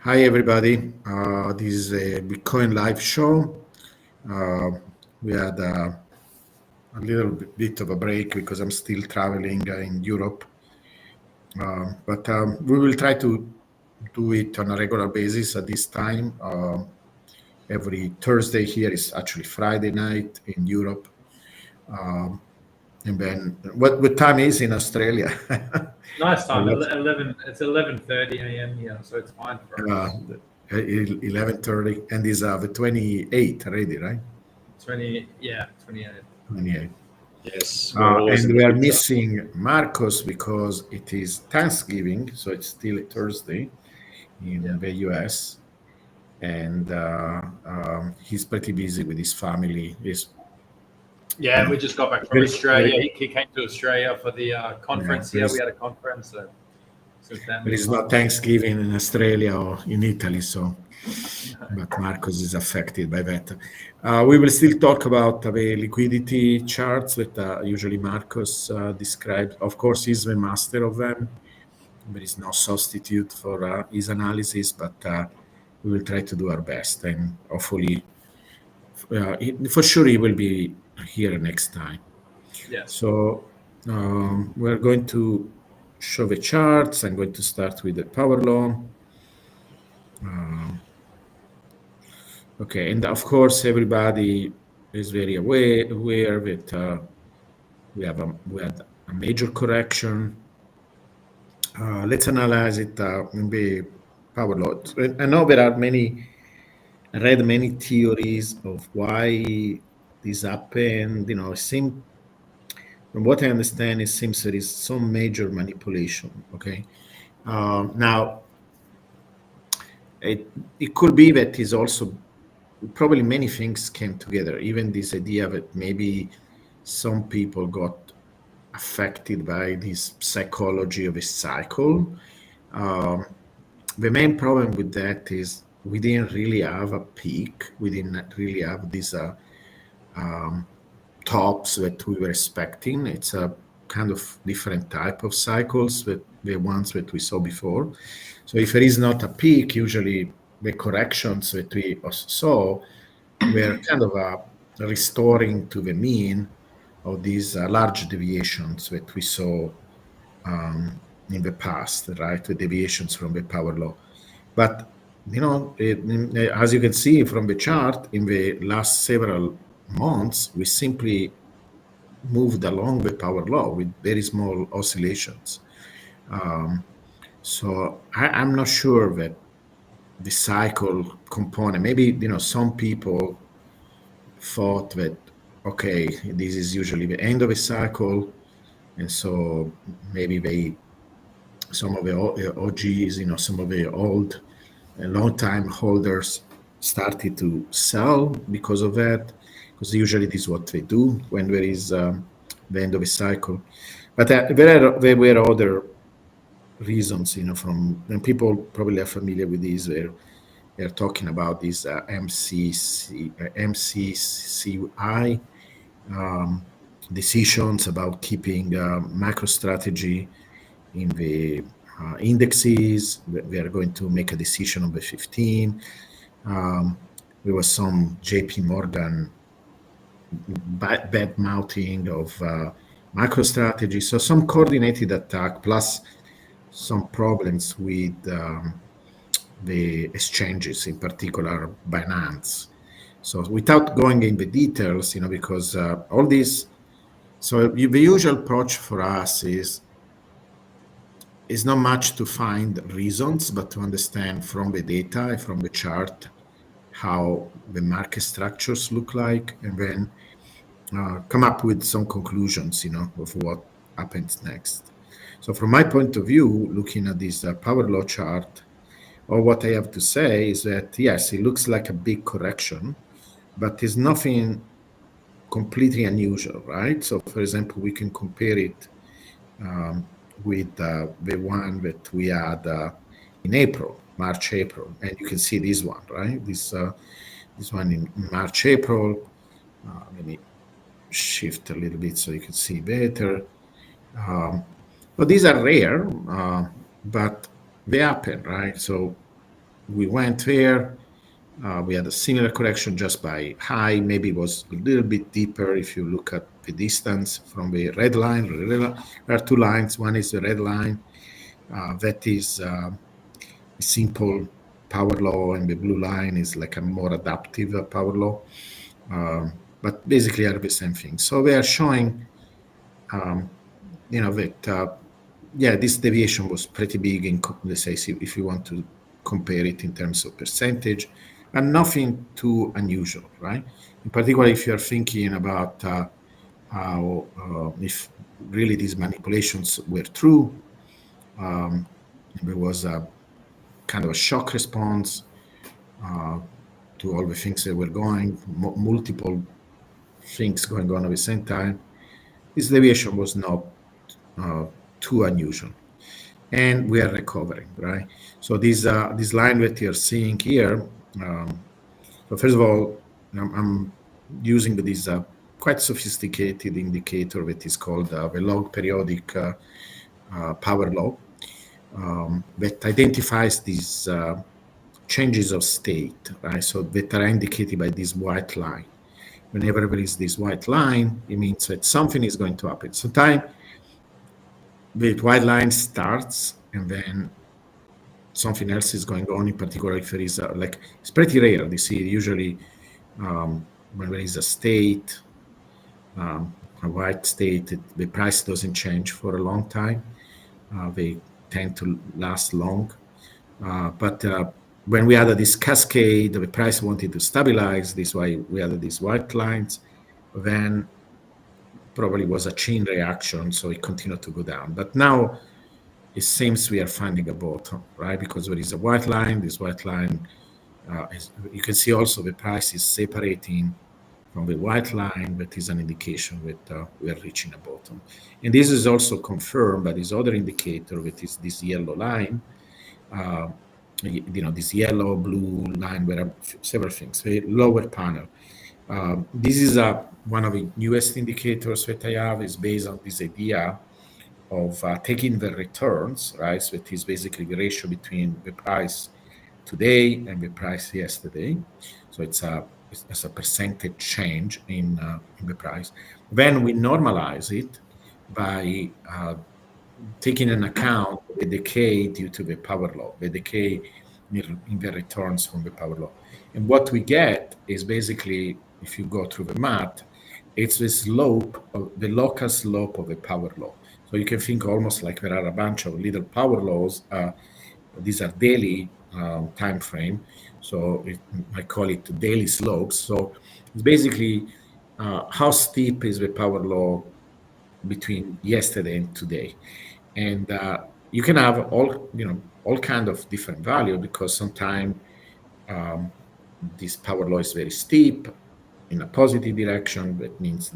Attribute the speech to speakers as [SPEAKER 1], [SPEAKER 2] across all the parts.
[SPEAKER 1] Hi, everybody. This is a Bitcoin live show. Uh, we had a little bit of a break because I'm still traveling in Europe. But we will try to do it on a regular basis at this time. Every Thursday here is actually Friday night in Europe. Um, and then what time is in Australia?
[SPEAKER 2] Nice time.
[SPEAKER 1] What?
[SPEAKER 2] 11. It's 11:30 a.m. here, so it's fine for
[SPEAKER 1] uh,
[SPEAKER 2] us.
[SPEAKER 1] 11:30, and is the 28th already, right?
[SPEAKER 2] 20. Yeah, 28.
[SPEAKER 1] 28.
[SPEAKER 3] Yes, we're always
[SPEAKER 1] And
[SPEAKER 3] in
[SPEAKER 1] we
[SPEAKER 3] the
[SPEAKER 1] are
[SPEAKER 3] future.
[SPEAKER 1] missing Marcos because it is Thanksgiving, so it's still a Thursday in the US, and he's pretty busy with his family.
[SPEAKER 2] Yeah, we just got back from
[SPEAKER 1] Very,
[SPEAKER 2] Australia.
[SPEAKER 1] very,
[SPEAKER 2] He came to Australia for the conference
[SPEAKER 1] there
[SPEAKER 2] here. We
[SPEAKER 1] is
[SPEAKER 2] had a conference, so some
[SPEAKER 1] there
[SPEAKER 2] family
[SPEAKER 1] is
[SPEAKER 2] time.
[SPEAKER 1] no Thanksgiving in Australia or in Italy, so but Marcos is affected by that. We will still talk about the liquidity charts that usually Marcos describes. Of course, he's the master of them. There is no substitute for his analysis, but we will try to do our best, and hopefully, for sure, he will be here next time.
[SPEAKER 2] Yes.
[SPEAKER 1] So we're going to show the charts. I'm going to start with the power law. Okay, and of course, everybody is very aware that we had a major correction. Let's analyze it in the power law. I know there are I read many theories of why this happened. From what I understand, it seems there is some major manipulation. Okay, now it could be that is also probably many things came together. Even this idea that maybe some people got affected by this psychology of a cycle. Um, the main problem with that is we didn't really have a peak. We didn't really have these tops that we were expecting. It's a kind of different type of cycles that the ones that we saw before. So if there is not a peak, usually the corrections that we saw were kind of restoring to the mean of these large deviations that we saw in the past, right? The deviations from the power law. But as you can see from the chart, in the last several months, we simply moved along the power law with very small oscillations. So I'm not sure that the cycle component, maybe some people thought that, okay, this is usually the end of a cycle, and so maybe some of the OGs, some of the old long time holders started to sell because of that, because usually this is what they do when there is the end of a cycle. But there were other reasons, from, and people probably are familiar with these, where they're talking about these MCCI decisions about keeping MicroStrategy in the indexes. We are going to make a decision on the 15. There was some JP Morgan bad mouthing of MicroStrategy. So some coordinated attack plus some problems with the exchanges, in particular Binance. So without going in the details, because all this, so the usual approach for us is not much to find reasons, but to understand from the data and from the chart how the market structures look like, and then come up with some conclusions, of what happens next. So from my point of view, looking at this power law chart, or what I have to say is that, yes, it looks like a big correction, but there's nothing completely unusual, right? So, for example, we can compare it with the one that we had in April, March, April, and you can see this one, right? This one in March, April. Let me shift a little bit so you can see better. But these are rare, but they happen, right? So we went there. We had a similar correction just by high. Maybe it was a little bit deeper if you look at the distance from the red line. There are two lines. One is the red line. That is a simple power law, and the blue line is like a more adaptive power law. But basically are the same thing. So we are showing, that this deviation was pretty big in, let's say, if you want to compare it in terms of percentage, and nothing too unusual, right? In particular, if you're thinking about how if really these manipulations were true, there was a kind of a shock response to all the things that were going, multiple things going on at the same time. This deviation was not too unusual, and we are recovering, right? So this line that you're seeing here. So first of all, I'm using this quite sophisticated indicator that is called the log periodic power law, that identifies these changes of state, right? So that are indicated by this white line. Whenever there is this white line, it means that something is going to happen. Sometimes the white line starts and then something else is going on. In particular, if there is it's pretty rare. You see, usually when there is a state, a white state, the price doesn't change for a long time. They tend to last long. But when we added this cascade, the price wanted to stabilize. This is why we added these white lines. Then probably was a chain reaction, so it continued to go down. But now it seems we are finding a bottom, right? Because there is a white line. This white line, you can see also the price is separating from the white line. That is an indication that we are reaching a bottom. And this is also confirmed by this other indicator, that is this yellow line. This yellow, blue line, where are several things. The lower panel. This is one of the newest indicators that I have. Is based on this idea of taking the returns, right? So it is basically the ratio between the price today and the price yesterday. So it's a percentage change in the price. Then we normalize it by taking into account the decay due to the power law, the decay in the returns from the power law. And what we get is basically, if you go through the math, it's the slope, the local slope of the power law. So you can think almost like there are a bunch of little power laws. These are daily time frame. So I call it daily slopes. So it's basically how steep is the power law between yesterday and today. And you can have all kind of different value, because sometimes this power law is very steep in a positive direction. That means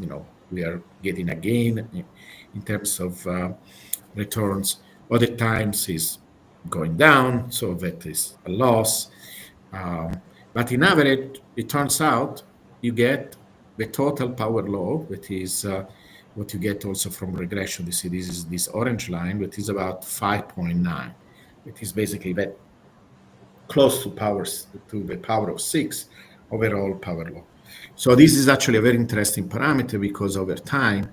[SPEAKER 1] we are getting a gain in terms of returns. Other times is going down, so that is a loss. But in average, it turns out you get the total power law, that is what you get also from regression. You see, this is this orange line, that is about 5.9. It is basically that close to the power of 6 overall power law. So this is actually a very interesting parameter, because over time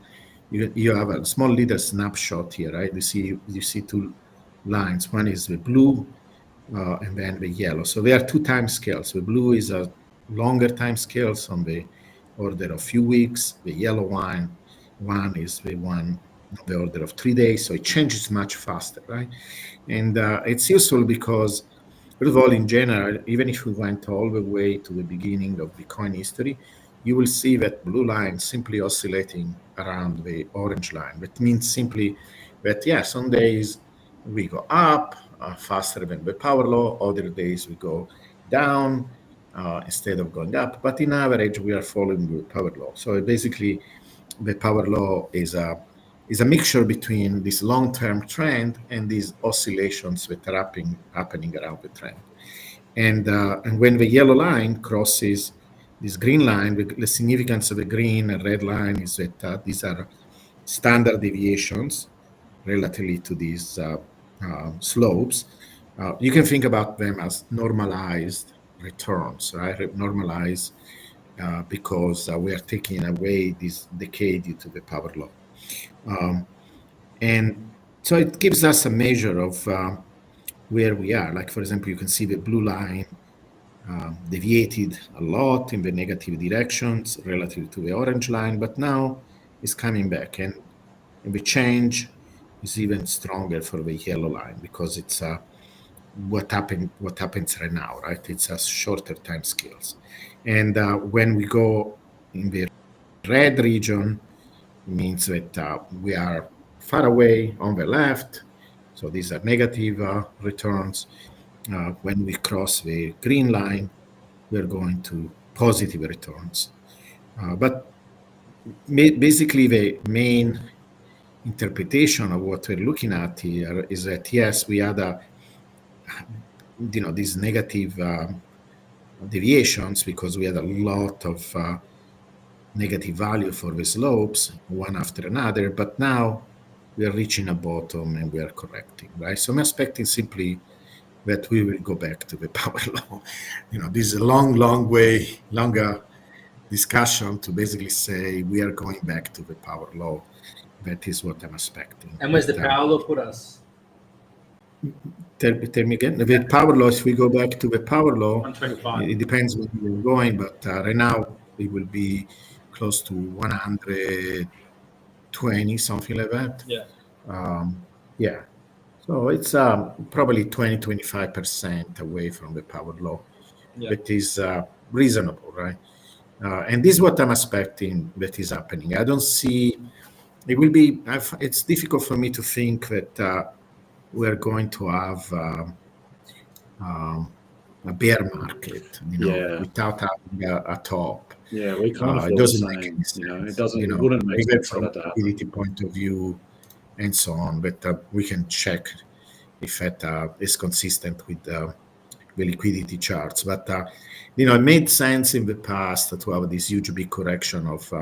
[SPEAKER 1] you have a small little snapshot here, right? You see two lines. One is the blue and then the yellow. So there are two time scales. The blue is a longer time scales on the order of few weeks. The yellow one is the one on the order of 3 days. So it changes much faster, right? And it's useful because, first of all, in general, even if we went all the way to the beginning of Bitcoin history, you will see that blue line simply oscillating around the orange line. That means simply that, some days we go up faster than the power law, other days we go down instead of going up. But in average, we are following the power law. So basically, the power law is a mixture between this long-term trend and these oscillations that are happening around the trend. And when the yellow line crosses this green line, the significance of the green and red line is that these are standard deviations relatively to these slopes. You can think about them as normalized returns, right? Normalized because we are taking away this decay due to the power law. And so it gives us a measure of where we are. Like, for example, you can see the blue line deviated a lot in the negative directions relative to the orange line, but now it's coming back. And the change is even stronger for the yellow line because it's what happens right now, right? It's a shorter time scales. And when we go in the red region, it means that we are far away on the left. So these are negative returns. When we cross the green line, we're going to positive returns. But basically, the main interpretation of what we're looking at here is that yes, we had these negative deviations because we had a lot of negative value for the slopes one after another, but now we are reaching a bottom and we are correcting, right? So I'm expecting simply that we will go back to the power law. This is a longer discussion to basically say we are going back to the power law. That is what I'm expecting.
[SPEAKER 2] And where's the power law put us?
[SPEAKER 1] Tell me again. The power law, if we go back to the power law,
[SPEAKER 2] 125.
[SPEAKER 1] it depends where we're going, but right now it will be close to 120, something like that.
[SPEAKER 2] Yeah.
[SPEAKER 1] Yeah. So it's probably 25% away from the power law.
[SPEAKER 2] Yeah.
[SPEAKER 1] That is reasonable, right? And this is what I'm expecting that is happening. I don't see, it will be, it's difficult for me to think that we're going to have a bear market,
[SPEAKER 3] Yeah.
[SPEAKER 1] without having a top.
[SPEAKER 3] Yeah, we kind of
[SPEAKER 1] It
[SPEAKER 3] feel
[SPEAKER 1] doesn't
[SPEAKER 3] the
[SPEAKER 1] make
[SPEAKER 3] same.
[SPEAKER 1] any sense.
[SPEAKER 3] It wouldn't make
[SPEAKER 1] Even
[SPEAKER 3] sense for
[SPEAKER 1] from
[SPEAKER 3] that to
[SPEAKER 1] a
[SPEAKER 3] happen.
[SPEAKER 1] liquidity point of view and so on. But we can check if that is consistent with the liquidity charts. But it made sense in the past to have this huge big correction of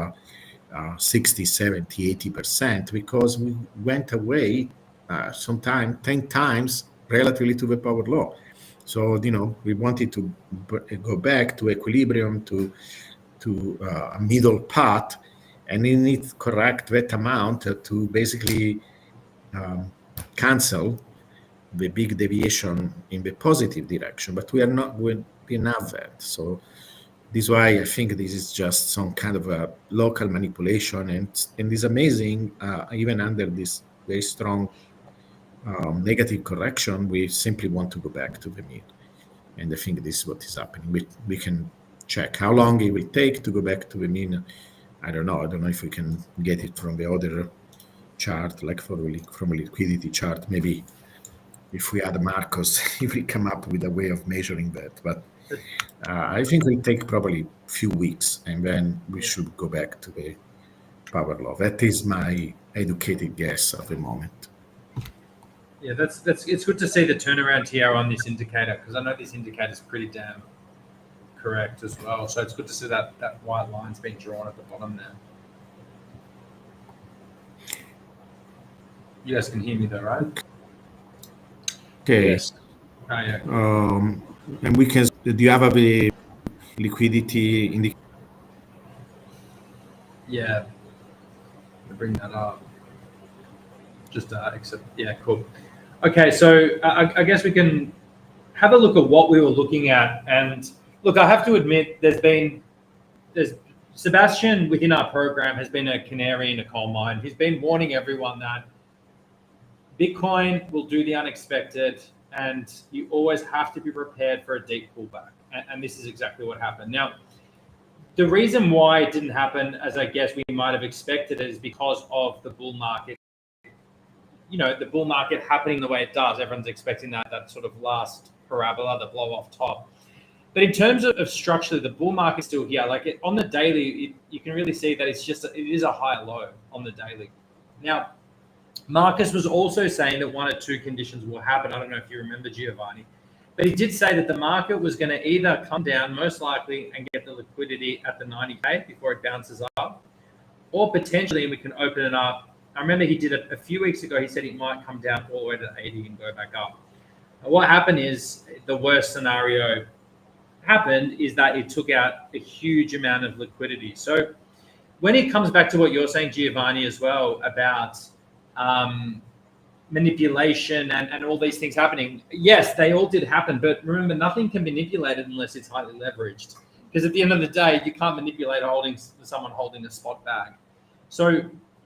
[SPEAKER 1] 60, 70, 80% because we went away sometime 10 times relatively to the power law. So we wanted to go back to equilibrium, to a middle path, and we need to correct that amount to basically cancel the big deviation in the positive direction. But we didn't have that. So this is why I think this is just some kind of a local manipulation, and it's amazing. Even under this very strong negative correction, we simply want to go back to the mean, and I think this is what is happening. We can check how long it will take to go back to the mean. I don't know if we can get it from the other chart, like from a liquidity chart. Maybe if we add Marcos, he will come up with a way of measuring that. But I think it will take probably a few weeks, and then we should go back to the power law. That is my educated guess at the moment.
[SPEAKER 2] Yeah, that's it's good to see the turnaround here on this indicator, because I know this indicator is pretty damn correct as well. So it's good to see that white line's been drawn at the bottom there. You guys can hear me though, right?
[SPEAKER 1] Okay.
[SPEAKER 3] Yes.
[SPEAKER 2] Oh, yeah.
[SPEAKER 1] And we can. Do you have a liquidity indicator?
[SPEAKER 2] Yeah. I'll bring that up. Just except, yeah, cool. Okay, so I guess we can have a look at what we were looking at. And look, I have to admit, there's Sebastian within our program has been a canary in a coal mine. He's been warning everyone that Bitcoin will do the unexpected, and you always have to be prepared for a deep pullback. And this is exactly what happened. Now, the reason why it didn't happen, as I guess we might have expected, is because of the bull market. The bull market happening the way it does. Everyone's expecting that sort of last parabola, the blow off top. But in terms of structure, the bull market's still here. Like on the daily, you can really see that it is a high low on the daily. Now, Marcus was also saying that one or two conditions will happen. I don't know if you remember, Giovanni, but he did say that the market was going to either come down, most likely, and get the liquidity at the 90K before it bounces up, or potentially we can open it up. I remember he did it a few weeks ago. He said it might come down all the way to 80 and go back up. And what happened is the worst scenario happened is that it took out a huge amount of liquidity. So when it comes back to what you're saying, Giovanni, as well about manipulation and all these things happening, yes, they all did happen. But remember, nothing can be manipulated unless it's highly leveraged. Because at the end of the day, you can't manipulate someone holding a spot bag. So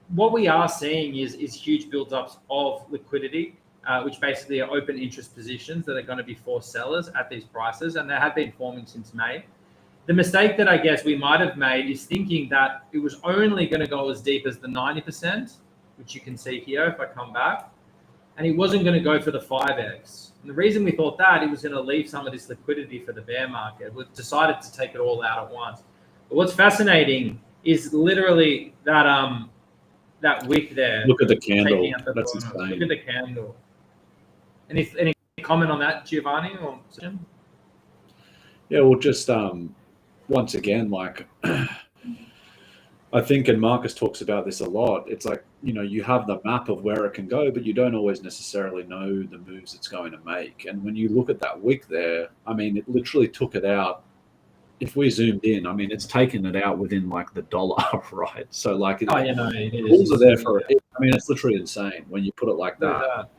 [SPEAKER 2] what we are seeing is huge build-ups of liquidity, which basically are open interest positions that are going to be for sellers at these prices, and they have been forming since May. The mistake that I guess we might have made is thinking that it was only going to go as deep as the 90%, which you can see here if I come back, and it wasn't going to go for the 5x. And the reason we thought that, it was going to leave some of this liquidity for the bear market. We decided to take it all out at once. But what's fascinating is literally that that wick there.
[SPEAKER 3] Look at the candle.
[SPEAKER 2] That's insane. Look at the candle. Any comment on that, Giovanni or Jim?
[SPEAKER 3] Yeah, well, just once again, like I think, and Marcus talks about this a lot, it's like, you know, you have the map of where it can go, but you don't always necessarily know the moves it's going to make. And when you look at that wick there, I mean, it literally took it out. If we zoomed in, I mean, it's taken it out within like the dollar, right? So like, it is. Are there for it. I mean, it's literally insane when you put it like that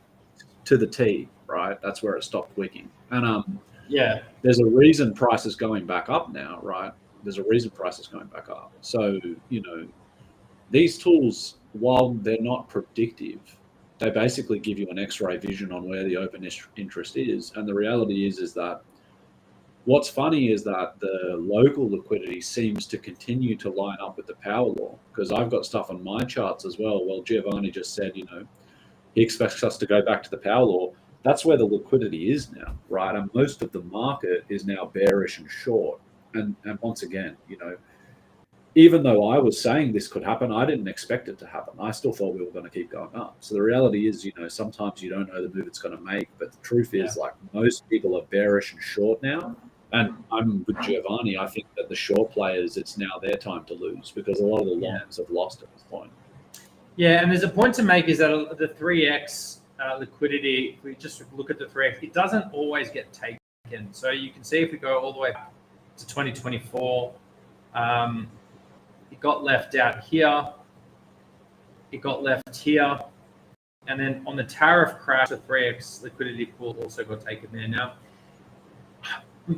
[SPEAKER 3] to the T, right? That's where it stopped wicking. And
[SPEAKER 2] yeah,
[SPEAKER 3] there's a reason price is going back up now, right? There's a reason price is going back up. So, you know, these tools, while they're not predictive, they basically give you an X-ray vision on where the open interest is. And the reality is that what's funny is that the local liquidity seems to continue to line up with the power law, because I've got stuff on my charts as well. Well, Giovanni just said, you know, he expects us to go back to the power law. That's where the liquidity is now, right? And most of the market is now bearish and short. And once again, you know, even though I was saying this could happen, I didn't expect it to happen. I still thought we were going to keep going up. So the reality is, you know, sometimes you don't know the move it's going to make, but the truth is, like, most people are bearish and short now. And I'm with Giovanni. I think that the short players, it's now their time to lose, because a lot of the longs have lost at this point.
[SPEAKER 2] Yeah, and there's a point to make is that the 3x liquidity, if we just look at the 3x, it doesn't always get taken. So you can see if we go all the way to 2024, it got left out here, it got left here, and then on the tariff crash, the 3x liquidity pool also got taken there. Now,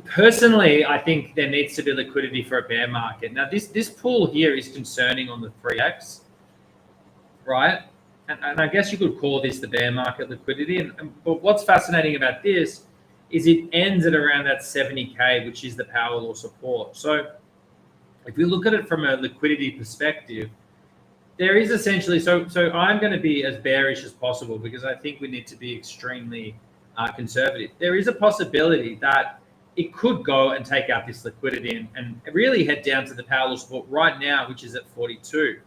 [SPEAKER 2] personally, I think there needs to be liquidity for a bear market. Now, this pool here is concerning on the 3x, right? And I guess you could call this the bear market liquidity. But what's fascinating about this is it ends at around that 70K, which is the power law support. So if we look at it from a liquidity perspective, there is essentially, so I'm going to be as bearish as possible, because I think we need to be extremely conservative. There is a possibility that it could go and take out this liquidity and really head down to the power law support right now, which is at 42.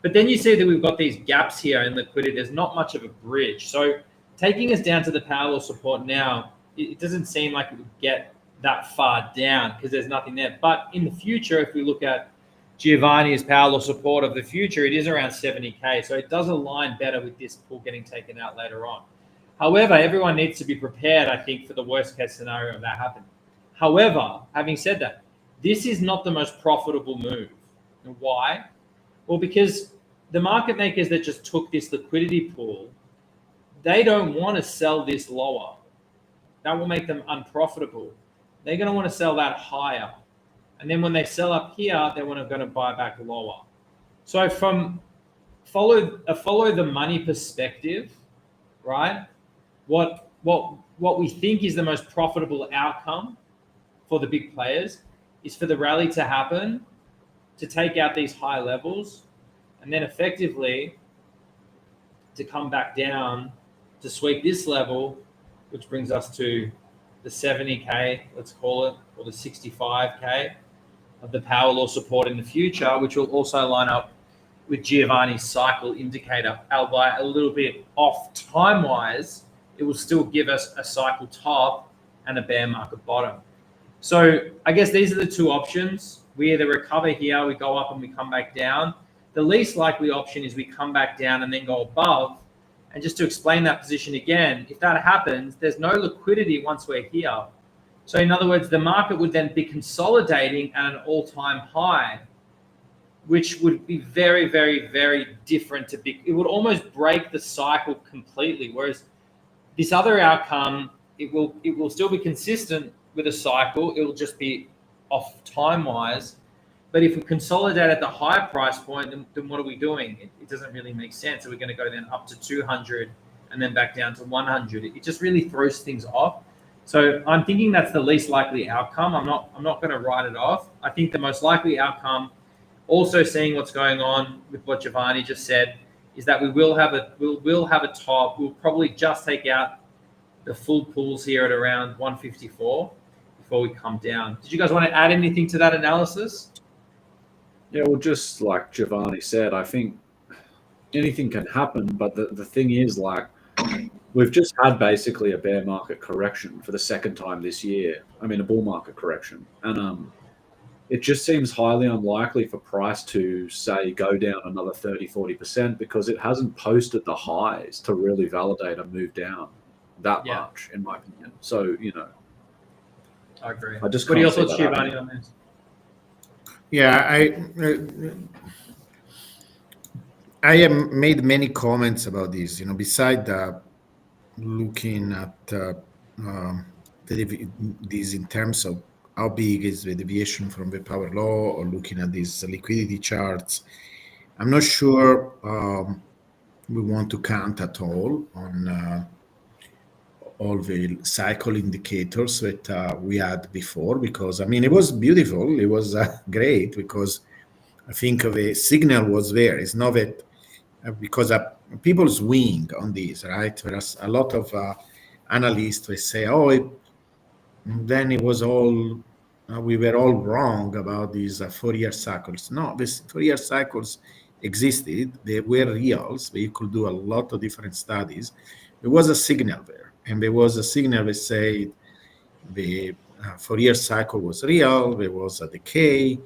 [SPEAKER 2] But then you see that we've got these gaps here in liquidity. There's not much of a bridge. So taking us down to the power law support now, it doesn't seem like it would get that far down because there's nothing there. But in the future, if we look at Giovanni's power law support of the future, it is around 70K. So it does align better with this pool getting taken out later on. However, everyone needs to be prepared, I think, for the worst case scenario of that happening. However, having said that, this is not the most profitable move. And why? Well, because the market makers that just took this liquidity pool, they don't want to sell this lower. That will make them unprofitable. They're going to want to sell that higher. And then when they sell up here, they're going to buy back lower. So from follow the money perspective, right? What we think is the most profitable outcome for the big players is for the rally to happen, to take out these high levels, and then effectively to come back down to sweep this level, which brings us to the 70K, let's call it, or the 65K of the power law support in the future, which will also line up with Giovanni's cycle indicator, albeit a little bit off time-wise. It will still give us a cycle top and a bear market bottom. So I guess these are the two options. We either recover here, we go up and we come back down. The least likely option is we come back down and then go above And just to explain that position again, if that happens, there's no liquidity once we're here. So in other words, the market would then be consolidating at an all-time high, which would be very, very, very different to big. It would almost break the cycle completely. Whereas this other outcome, it will still be consistent with a cycle. It will just be off time-wise. But if we consolidate at the higher price point, then what are we doing? It doesn't really make sense. So we're going to go then up to 200 and then back down to 100. It just really throws things off. So I'm thinking that's the least likely outcome. I'm not going to write it off. I think the most likely outcome, also seeing what's going on with what Giovanni just said, is that we will have a top. We'll probably just take out the full pools here at around 154 before we come down. Did you guys want to add anything to that analysis?
[SPEAKER 3] Yeah, well, just like Giovanni said, I think anything can happen, but the thing is, like, we've just had basically a bear market correction for the second time this year. I mean, a bull market correction. And it just seems highly unlikely for price to, say, go down another 30, 40% because it hasn't posted the highs to really validate a move down that much, in my opinion. So,
[SPEAKER 2] I agree.
[SPEAKER 3] I just
[SPEAKER 2] what are your
[SPEAKER 3] can't see
[SPEAKER 2] thoughts,
[SPEAKER 3] that
[SPEAKER 2] Giovanni,
[SPEAKER 3] happening.
[SPEAKER 2] on this?
[SPEAKER 1] Yeah, I have made many comments about this. Beside looking at this in terms of how big is the deviation from the power law, or looking at these liquidity charts, I'm not sure we want to count at all on all the cycle indicators that we had before, because it was beautiful, it was great, because I think the signal was there. It's not that because people swing on this, right? Whereas a lot of analysts will say, then it was all we were all wrong about these 4-year cycles. No, these 4-year cycles existed. They were real. So you could do a lot of different studies. There was a signal there, and there was a signal that said the 4-year cycle was real. There was a decay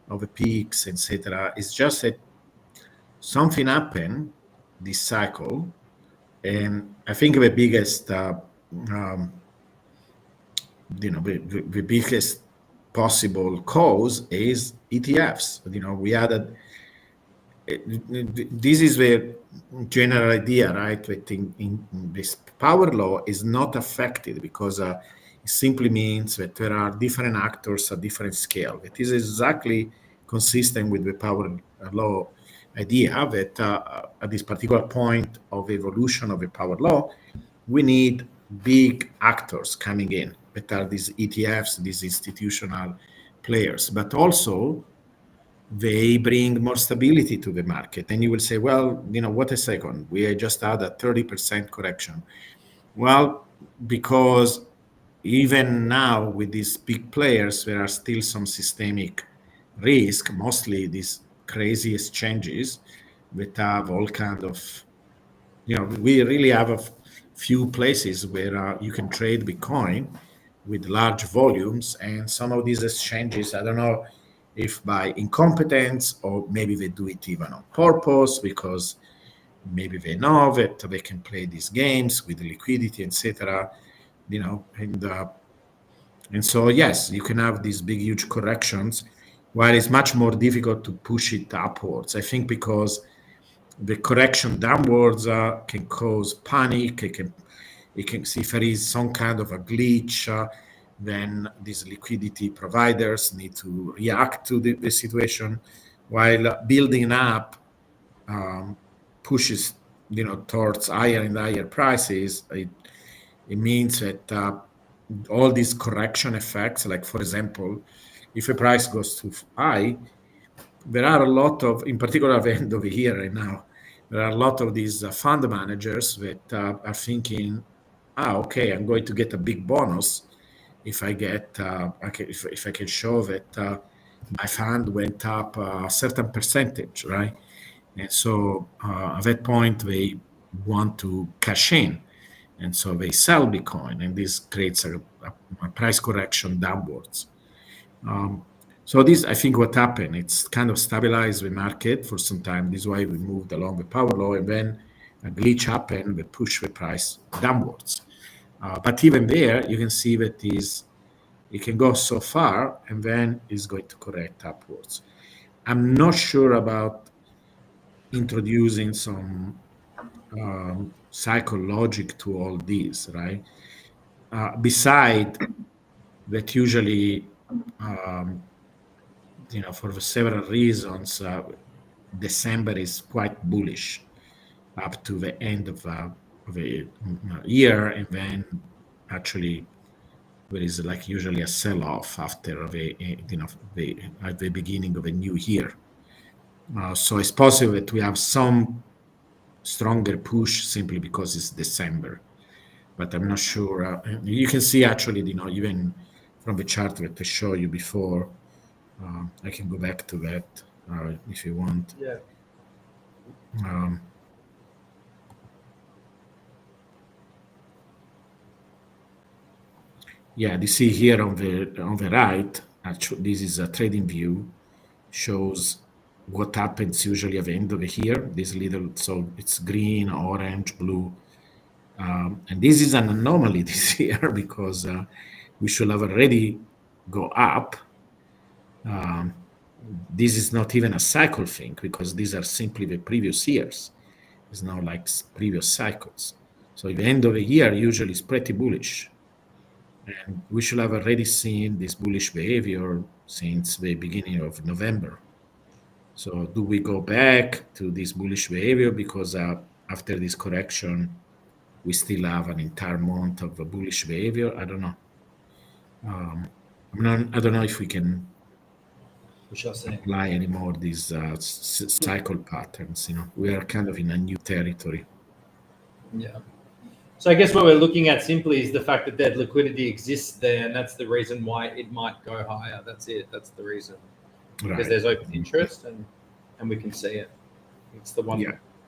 [SPEAKER 1] of the peaks, etc. It's just that something happened this cycle, and I think the biggest, the biggest possible cause is ETFs. We had this is the general idea, right? That in this power law is not affected because it simply means that there are different actors at different scale. It is exactly consistent with the power law idea that at this particular point of evolution of the power law, we need big actors coming in that are these ETFs, these institutional players, but also they bring more stability to the market. And you will say, well, what a second, we just had a 30% correction. Well, because even now with these big players, there are still some systemic risk, mostly these crazy exchanges that have all kind of, we really have a few places where you can trade Bitcoin with large volumes, and some of these exchanges, I don't know if by incompetence or maybe they do it even on purpose because maybe they know that they can play these games with liquidity, etc. And so yes, you can have these big, huge corrections, while it's much more difficult to push it upwards. I think because the correction downwards can cause panic. It can see if there is some kind of a glitch, then these liquidity providers need to react to the situation, while building up pushes towards higher and higher prices. It means that all these correction effects, like for example, if a price goes too high, there are a lot of, in particular at the end of the year right now, there are a lot of these fund managers that are thinking, okay, I'm going to get a big bonus if I get, if I can show that my fund went up a certain percentage, right? And so at that point, they want to cash in. And so they sell Bitcoin, and this creates a price correction downwards. So this, I think, what happened, it's kind of stabilized the market for some time. This is why we moved along the power law, and then a glitch happen that push the price downwards. But even there, you can see that it can go so far and then it's going to correct upwards. I'm not sure about introducing some cycle logic to all these, right? Beside that, usually, for several reasons, December is quite bullish up to the end of a year, and then actually there is like usually a sell-off after at the beginning of a new year. So it's possible that we have some stronger push simply because it's December, but I'm not sure. You can see actually, even from the chart that I showed you before. I can go back to that if you want.
[SPEAKER 2] Yeah.
[SPEAKER 1] Yeah, you see here on the right, actually, this is a trading view, shows what happens usually at the end of the year. This little, so it's green, orange, blue, and this is an anomaly this year because we should have already go up. This is not even a cycle thing because these are simply the previous years. It's not like previous cycles. So at the end of the year, usually it's pretty bullish. And we should have already seen this bullish behavior since the beginning of November. So do we go back to this bullish behavior because after this correction, we still have an entire month of a bullish behavior? I don't know. I don't know if we can
[SPEAKER 2] We shall see.
[SPEAKER 1] apply anymore these cycle patterns. We are kind of in a new territory.
[SPEAKER 2] Yeah. So I guess what we're looking at simply is the fact that that liquidity exists there, and that's the reason why it might go higher. That's it. That's the reason. Because
[SPEAKER 1] Right.
[SPEAKER 2] there's open interest and we can see it. It's the one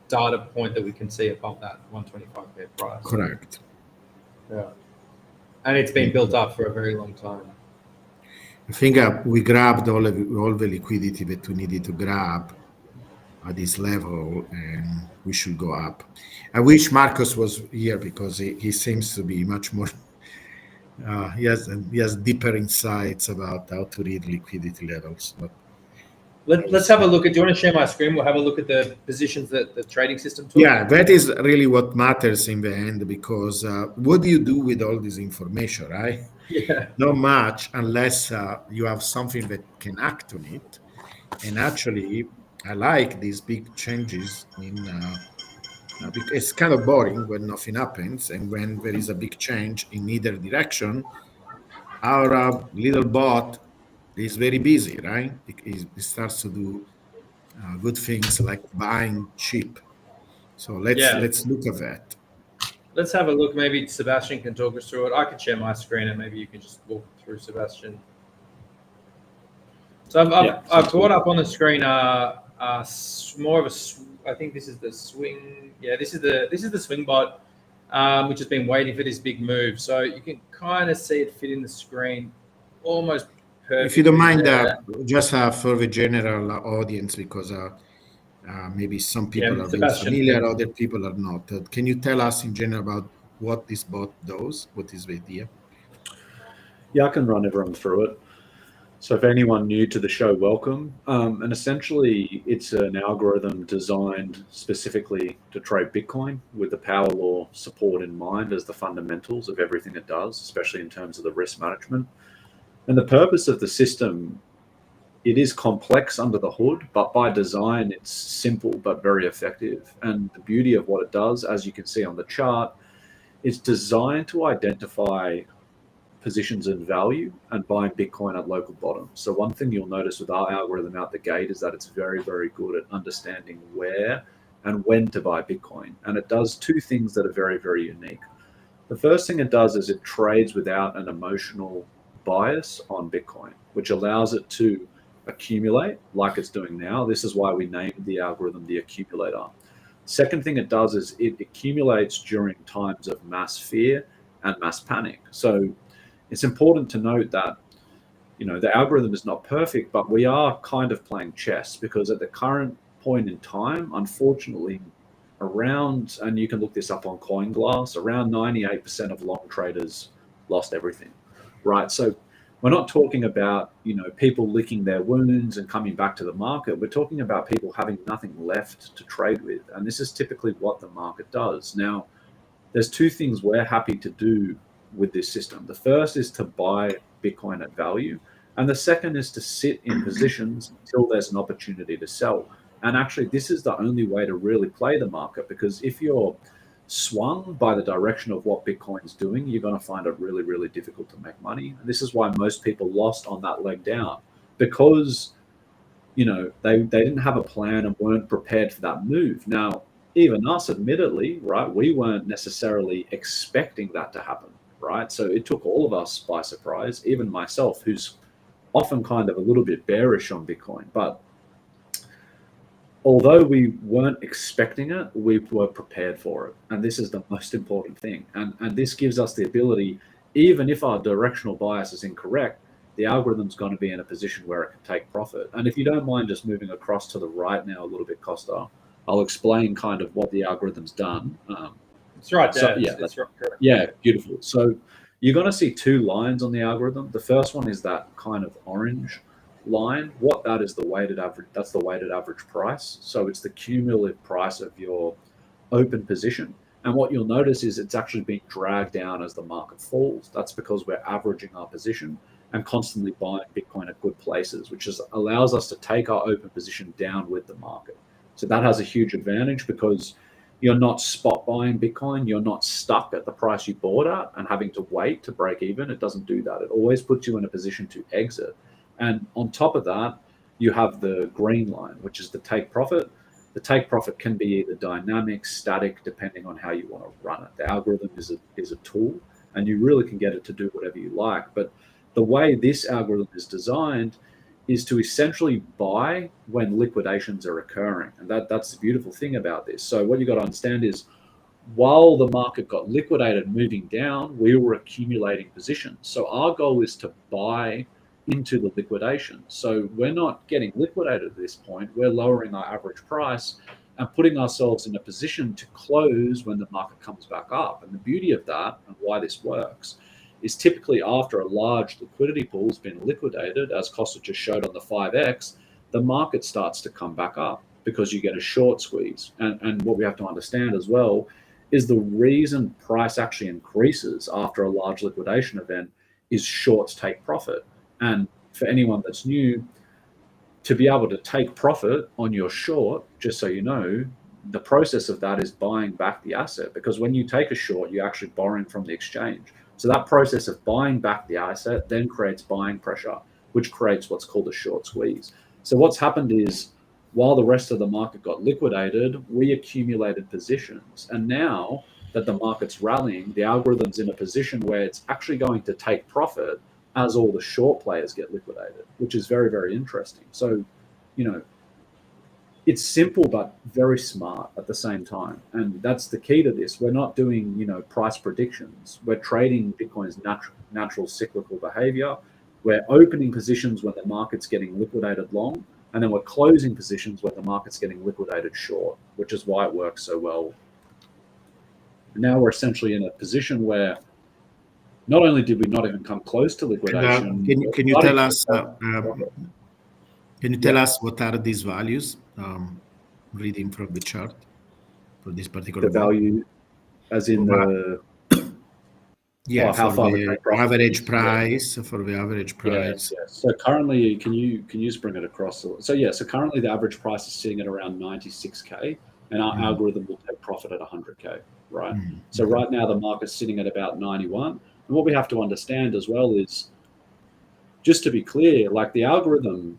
[SPEAKER 2] data point that we can see above that 125 pair price.
[SPEAKER 1] Correct.
[SPEAKER 2] Yeah. And it's been built up for a very long time.
[SPEAKER 1] I think we grabbed all the liquidity that we needed to grab at this level, and we should go up. I wish Marcos was here because he seems to be much more. He has deeper insights about how to read liquidity levels. But
[SPEAKER 2] Let's have a look at. Do you want to share my screen? We'll have a look at the positions that the trading system took.
[SPEAKER 1] yeah, that is really what matters in the end, because what do you do with all this information, right?
[SPEAKER 2] Yeah.
[SPEAKER 1] Not much unless you have something that can act on it. And actually, I like these big changes because it's kind of boring when nothing happens, and when there is a big change in either direction, our little bot is very busy, right? It starts to do good things like buying cheap. So let's look at that.
[SPEAKER 2] Let's have a look. Maybe Sebastian can talk us through it. I can share my screen and maybe you can just walk through, Sebastian. So I've brought up on the screen more of a. I think this is the swing. Yeah, this is the swing bot, which has been waiting for this big move. So you can kind of see it fit in the screen, almost perfect.
[SPEAKER 1] If you don't mind, just for the general audience, because maybe some people are very familiar, other people are not. Can you tell us in general about what this bot does? What is the idea?
[SPEAKER 3] Yeah, I can run everyone through it. So if anyone new to the show, welcome. And essentially, it's an algorithm designed specifically to trade Bitcoin with the power law support in mind as the fundamentals of everything it does, especially in terms of the risk management. And the purpose of the system, it is complex under the hood, but by design, it's simple but very effective. And the beauty of what it does, as you can see on the chart, it's designed to identify positions in value and buying Bitcoin at local bottoms. So one thing you'll notice with our algorithm out the gate is that it's very, very good at understanding where and when to buy Bitcoin. And it does two things that are very, very unique. The first thing it does is it trades without an emotional bias on Bitcoin, which allows it to accumulate like it's doing now. This is why we named the algorithm the accumulator. Second thing it does is it accumulates during times of mass fear and mass panic. So it's important to note that, the algorithm is not perfect, but we are kind of playing chess, because at the current point in time, unfortunately, around, and you can look this up on CoinGlass, around 98% of long traders lost everything, right? So we're not talking about, people licking their wounds and coming back to the market. We're talking about people having nothing left to trade with. And this is typically what the market does. Now, there's two things we're happy to do with this system. The first is to buy Bitcoin at value. And the second is to sit in positions until there's an opportunity to sell. And actually, this is the only way to really play the market, because if you're swung by the direction of what Bitcoin's doing, you're going to find it really, really difficult to make money. And this is why most people lost on that leg down, because they didn't have a plan and weren't prepared for that move. Now, even us, admittedly, right, we weren't necessarily expecting that to happen, right? So it took all of us by surprise, even myself, who's often kind of a little bit bearish on Bitcoin. But although we weren't expecting it, we were prepared for it. And this is the most important thing. And this gives us the ability, even if our directional bias is incorrect, the algorithm's going to be in a position where it can take profit. And if you don't mind just moving across to the right now a little bit, Costa, I'll explain kind of what the algorithm's done.
[SPEAKER 2] It's right there.
[SPEAKER 3] So, yeah,
[SPEAKER 2] that's right. Correct.
[SPEAKER 3] Yeah, beautiful. So you're going to see two lines on the algorithm. The first one is that kind of orange line. What that is, the weighted average, that's the weighted average price. So it's the cumulative price of your open position. And what you'll notice is it's actually being dragged down as the market falls. That's because we're averaging our position and constantly buying Bitcoin at good places, which allows us to take our open position down with the market. So that has a huge advantage, because you're not spot buying Bitcoin. You're not stuck at the price you bought at and having to wait to break even. It doesn't do that. It always puts you in a position to exit. And on top of that, you have the green line, which is the take profit. The take profit can be either dynamic, static, depending on how you want to run it. The algorithm is a tool, and you really can get it to do whatever you like. But the way this algorithm is designed is to essentially buy when liquidations are occurring. And that's the beautiful thing about this. So what you got to understand is, while the market got liquidated moving down, we were accumulating positions. So our goal is to buy into the liquidation. So we're not getting liquidated at this point. We're lowering our average price and putting ourselves in a position to close when the market comes back up. And the beauty of that, and why this works, is typically after a large liquidity pool has been liquidated, as Costa just showed on the 5X, the market starts to come back up because you get a short squeeze. And what we have to understand as well is the reason price actually increases after a large liquidation event is shorts take profit. And for anyone that's new, to be able to take profit on your short, just so you know, the process of that is buying back the asset, because when you take a short, you're actually borrowing from the exchange. So that process of buying back the asset then creates buying pressure, which creates what's called a short squeeze. So what's happened is, while the rest of the market got liquidated, we accumulated positions. And now that the market's rallying, the algorithm's in a position where it's actually going to take profit as all the short players get liquidated, which is very, very interesting. So, it's simple but very smart at the same time. And that's the key to this. We're not doing, price predictions. We're trading Bitcoin's natural cyclical behavior. We're opening positions when the market's getting liquidated long, and then we're closing positions when the market's getting liquidated short, which is why it works so well. And now we're essentially in a position where not only did we not even come close to liquidation.
[SPEAKER 1] Can you tell us? Can you tell us what are these values? Reading from the chart for this particular
[SPEAKER 3] value, as in the
[SPEAKER 1] how far the average price for the average price.
[SPEAKER 3] Yes. So currently, can you just bring it across? So currently the average price is sitting at around 96K, and our algorithm will take profit at 100K, right? So right now the market's sitting at about 91. And what we have to understand as well is, just to be clear, like the algorithm,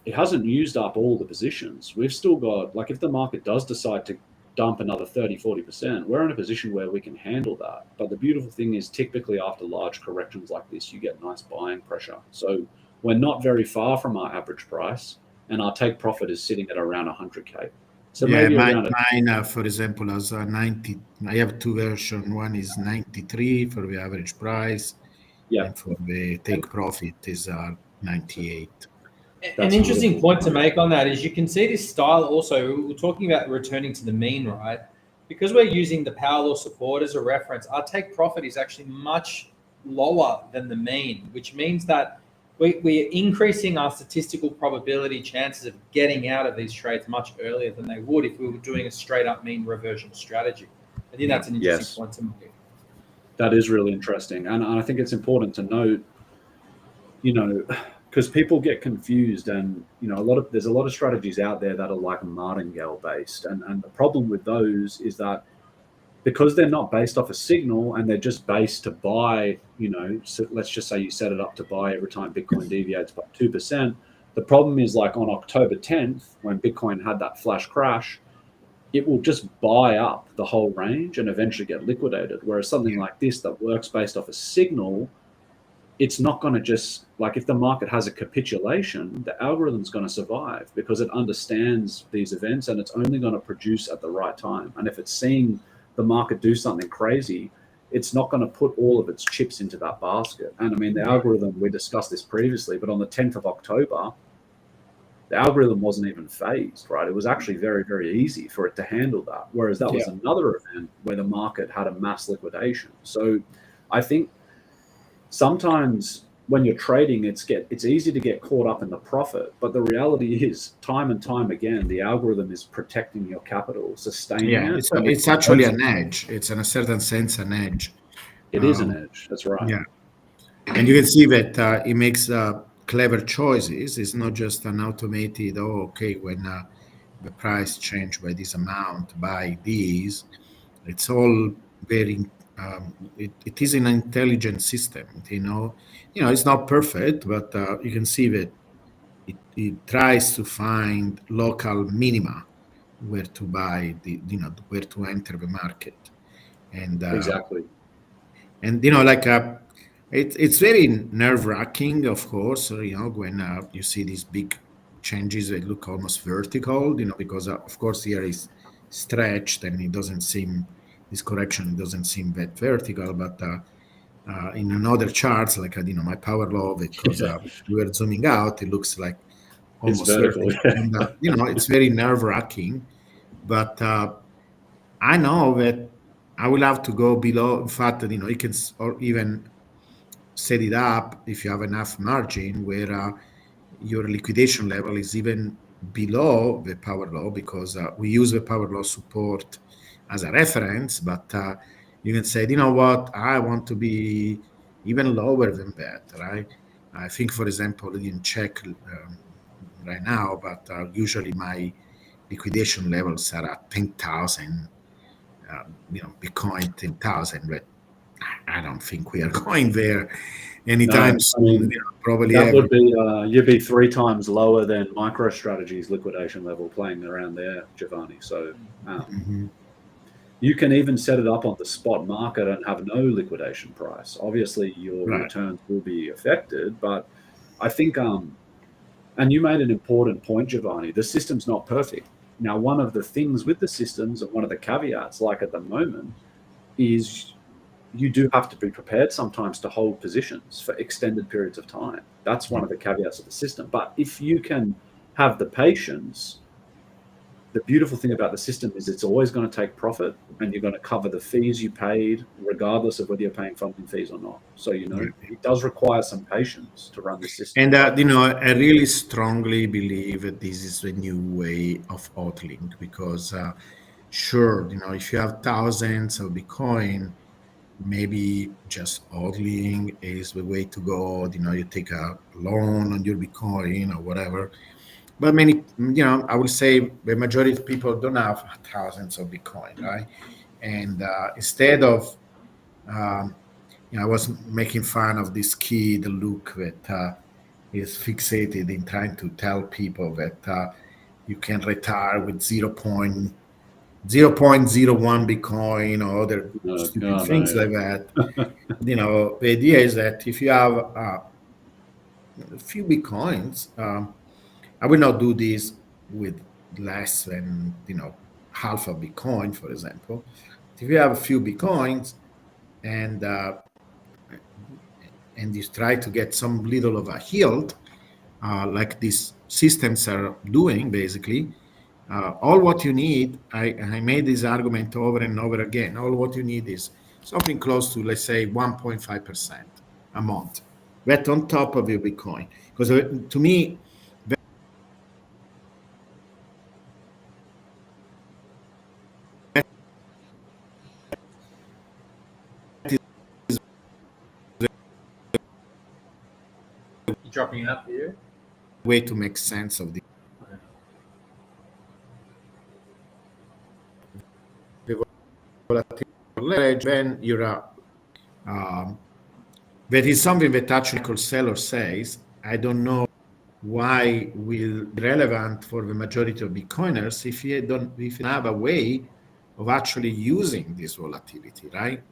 [SPEAKER 3] it hasn't used up all the positions. We've still got, like, if the market does decide to dump another 30-40%, we're in a position where we can handle that. But the beautiful thing is, typically after large corrections like this, you get nice buying pressure. So we're not very far from our average price, and our take profit is sitting at around 100K. So maybe
[SPEAKER 1] mine, for example, has 90. I have two versions. One is 93 for the average price, and for the take profit is 98.
[SPEAKER 2] An interesting point to make on that is, you can see this style also. We're talking about returning to the mean, right? because we're using the power law support as a reference, our take profit is actually much lower than the mean, which means that we're increasing our statistical probability chances of getting out of these trades much earlier than they would if we were doing a straight up mean reversion strategy. I think that's an interesting
[SPEAKER 3] Yes.
[SPEAKER 2] point to make.
[SPEAKER 3] That is really interesting. And I think it's important to note, because people get confused, and there's a lot of strategies out there that are like martingale based. And the problem with those is that because they're not based off a signal and they're just based to buy, so let's just say you set it up to buy every time Bitcoin deviates by 2%. The problem is, like on October 10th, when Bitcoin had that flash crash, it will just buy up the whole range and eventually get liquidated. Whereas something like this that works based off a signal, it's not going to just, like, if the market has a capitulation, the algorithm's going to survive because it understands these events and it's only going to produce at the right time. And if it's seeing the market do something crazy, it's not going to put all of its chips into that basket. And I mean, the algorithm, we discussed this previously, but on the 10th of October, the algorithm wasn't even phased, right? It was actually very, very easy for it to handle that. Whereas that was another event where the market had a mass liquidation. So I think sometimes when you're trading, it's easy to get caught up in the profit, but the reality is, time and time again, the algorithm is protecting your capital, sustaining it.
[SPEAKER 1] It's actually an edge. It's in a certain sense an edge.
[SPEAKER 3] It is an edge. That's right.
[SPEAKER 1] Yeah, and you can see that it makes clever choices. It's not just an automated. Oh, okay, when the price change by this amount, buy these. It's all very. It is an intelligent system. It's not perfect, but you can see that it tries to find local minima where to buy where to enter the market, and
[SPEAKER 3] Exactly.
[SPEAKER 1] and it's very nerve wracking, of course. When you see these big changes, they look almost vertical. Because of course here is stretched and this correction doesn't seem that vertical, but in another charts like my power law, because we were zooming out, it looks like
[SPEAKER 3] It's
[SPEAKER 1] almost
[SPEAKER 3] vertical.
[SPEAKER 1] and it's very nerve wracking. But I know that I will have to go below. In fact, you can or even set it up if you have enough margin where your liquidation level is even below the power law, because we use the power law support as a reference. But you can say, what, I want to be even lower than that, right? I think, for example, I didn't check right now, but usually my liquidation levels are at 10,000. Bitcoin 10,000, but I don't think we are going there anytime soon. Probably
[SPEAKER 3] that
[SPEAKER 1] ever.
[SPEAKER 3] would be you'd be 3 times lower than MicroStrategy's liquidation level, playing around there, Giovanni. So you can even set it up on the spot market and have no liquidation price. Obviously, your returns will be affected, but I think and you made an important point, Giovanni. The system's not perfect. Now, one of the things with the systems, and one of the caveats, like at the moment, is you do have to be prepared sometimes to hold positions for extended periods of time. That's one of the caveats of the system. But if you can have the patience, the beautiful thing about the system is it's always going to take profit, and you're going to cover the fees you paid, regardless of whether you're paying funding fees or not. So, it does require some patience to run the system.
[SPEAKER 1] And, I really strongly believe that this is the new way of hodling, because sure, if you have thousands of Bitcoin, maybe just hodling is the way to go. You take a loan on your Bitcoin or whatever. But many, I would say the majority of people don't have thousands of Bitcoin, right? And instead of, I was making fun of this kid, Luke, that is fixated in trying to tell people that you can retire with 0.01 Bitcoin or other stupid things like that. The idea is that if you have a few Bitcoins, I will not do this with less than half a Bitcoin, for example. If you have a few Bitcoins and you try to get some little of a yield, like these systems are doing, basically, All what you need, I made this argument over and over again. All what you need is something close to, let's say, 1.5% a month. That on top of your Bitcoin. Because to me, that is
[SPEAKER 2] You're dropping out here.
[SPEAKER 1] the way to make sense of the volatility leverage. When you're that is something that actually seller says, I don't know why will be relevant for the majority of Bitcoiners if you don't have a way of actually using this volatility, right?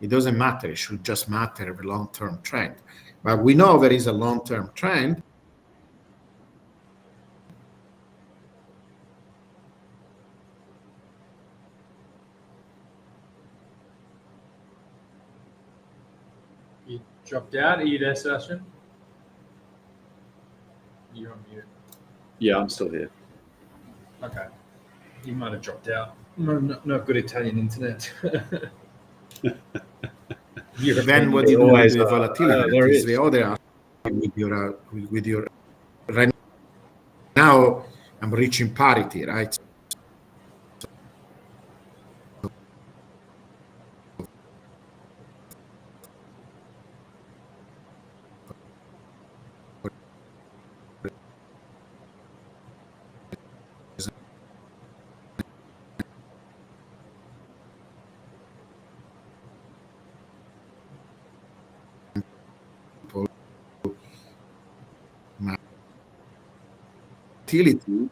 [SPEAKER 1] It doesn't matter. It should just matter the long-term trend. But we know there is a long-term trend.
[SPEAKER 2] You dropped out. Are you there, Sebastian? You're on mute.
[SPEAKER 3] Yeah, I'm still here.
[SPEAKER 2] Okay. You might have dropped out. No good Italian internet.
[SPEAKER 1] Then what do you do with the volatility?
[SPEAKER 3] There
[SPEAKER 1] Is
[SPEAKER 3] is.
[SPEAKER 1] the other aspect with your right now I'm reaching parity, right? Volatility.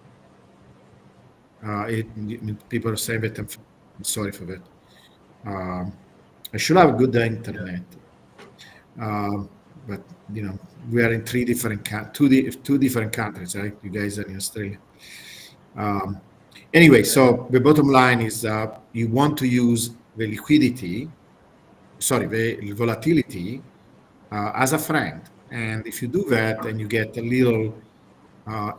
[SPEAKER 1] People say that I'm sorry for that. I should have good internet, but we are in two different countries, right? You guys are in Australia. Anyway, so the bottom line is you want to use the volatility as a friend, and if you do that, and you get a little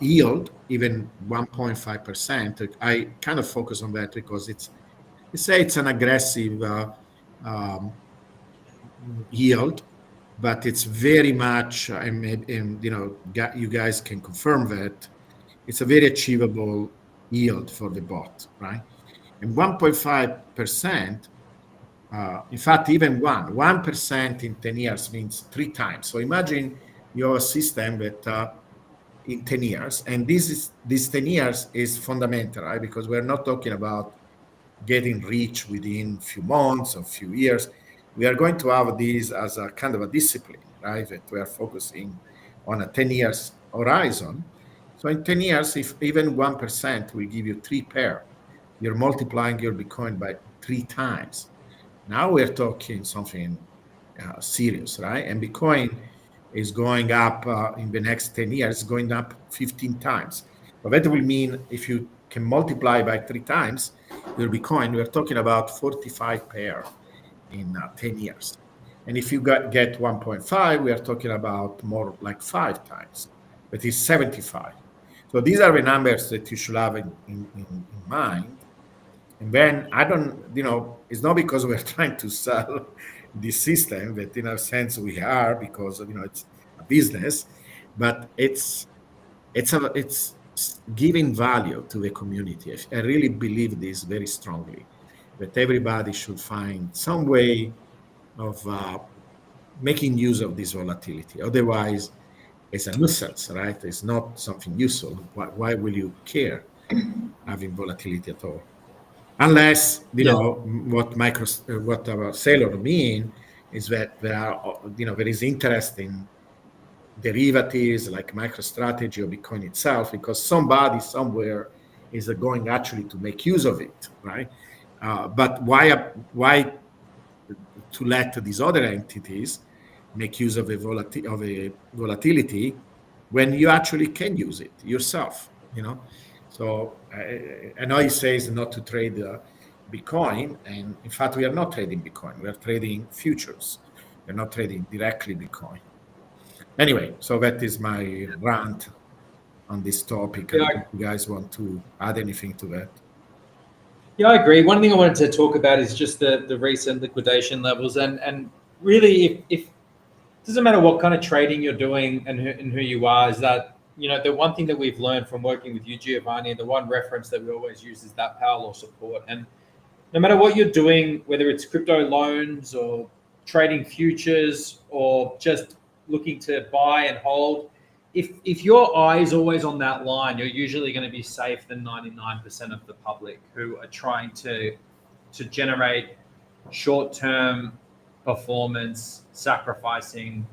[SPEAKER 1] yield, even 1.5%. I kind of focus on that because it's an aggressive yield, but it's very much, and you guys can confirm that it's a very achievable yield for the bot, right? And 1.5%, in fact, even 1% in 10 years means 3 times. So imagine your system that in 10 years, and this 10 years is fundamental, right? Because we're not talking about getting rich within a few months or few years. We are going to have these as a kind of a discipline, right? That we are focusing on a 10 years horizon. So in 10 years, if even 1% will give you 3 pair, you're multiplying your Bitcoin by 3 times. Now we're talking something serious, right? And Bitcoin is going up in the next 10 years, going up 15 times. But that will mean if you can multiply by 3 times your Bitcoin, we're talking about 45 pair in 10 years. And if you get 1.5, we are talking about more like 5 times, that is 75. So these are the numbers that you should have in mind. And then it's not because we're trying to sell this system that in a sense we are, because it's a business, but it's giving value to the community. I really believe this very strongly, that everybody should find some way of making use of this volatility. Otherwise, it's a nuisance, right? It's not something useful. Why will you care having volatility at all? Unless what our sailor mean is that there is interest in derivatives like MicroStrategy or Bitcoin itself, because somebody somewhere is going actually to make use of it, right? But why to let these other entities make use of a volatility when you actually can use it yourself? So I know he says not to trade Bitcoin, and in fact we are not trading Bitcoin. We are trading futures. We're not trading directly Bitcoin. Anyway, so that is my rant. on this topic.
[SPEAKER 2] Yeah,
[SPEAKER 1] If you guys want to add anything to that.
[SPEAKER 2] Yeah, I agree. One thing I wanted to talk about is just the recent liquidation levels, and really, if it doesn't matter what kind of trading you're doing and who you are, is that the one thing that we've learned from working with you, Giovanni, and the one reference that we always use is that power law support. And no matter what you're doing, whether it's crypto loans or trading futures or just looking to buy and hold, if your eye is always on that line, you're usually going to be safe than 99% of the public who are trying to generate short-term performance, sacrificing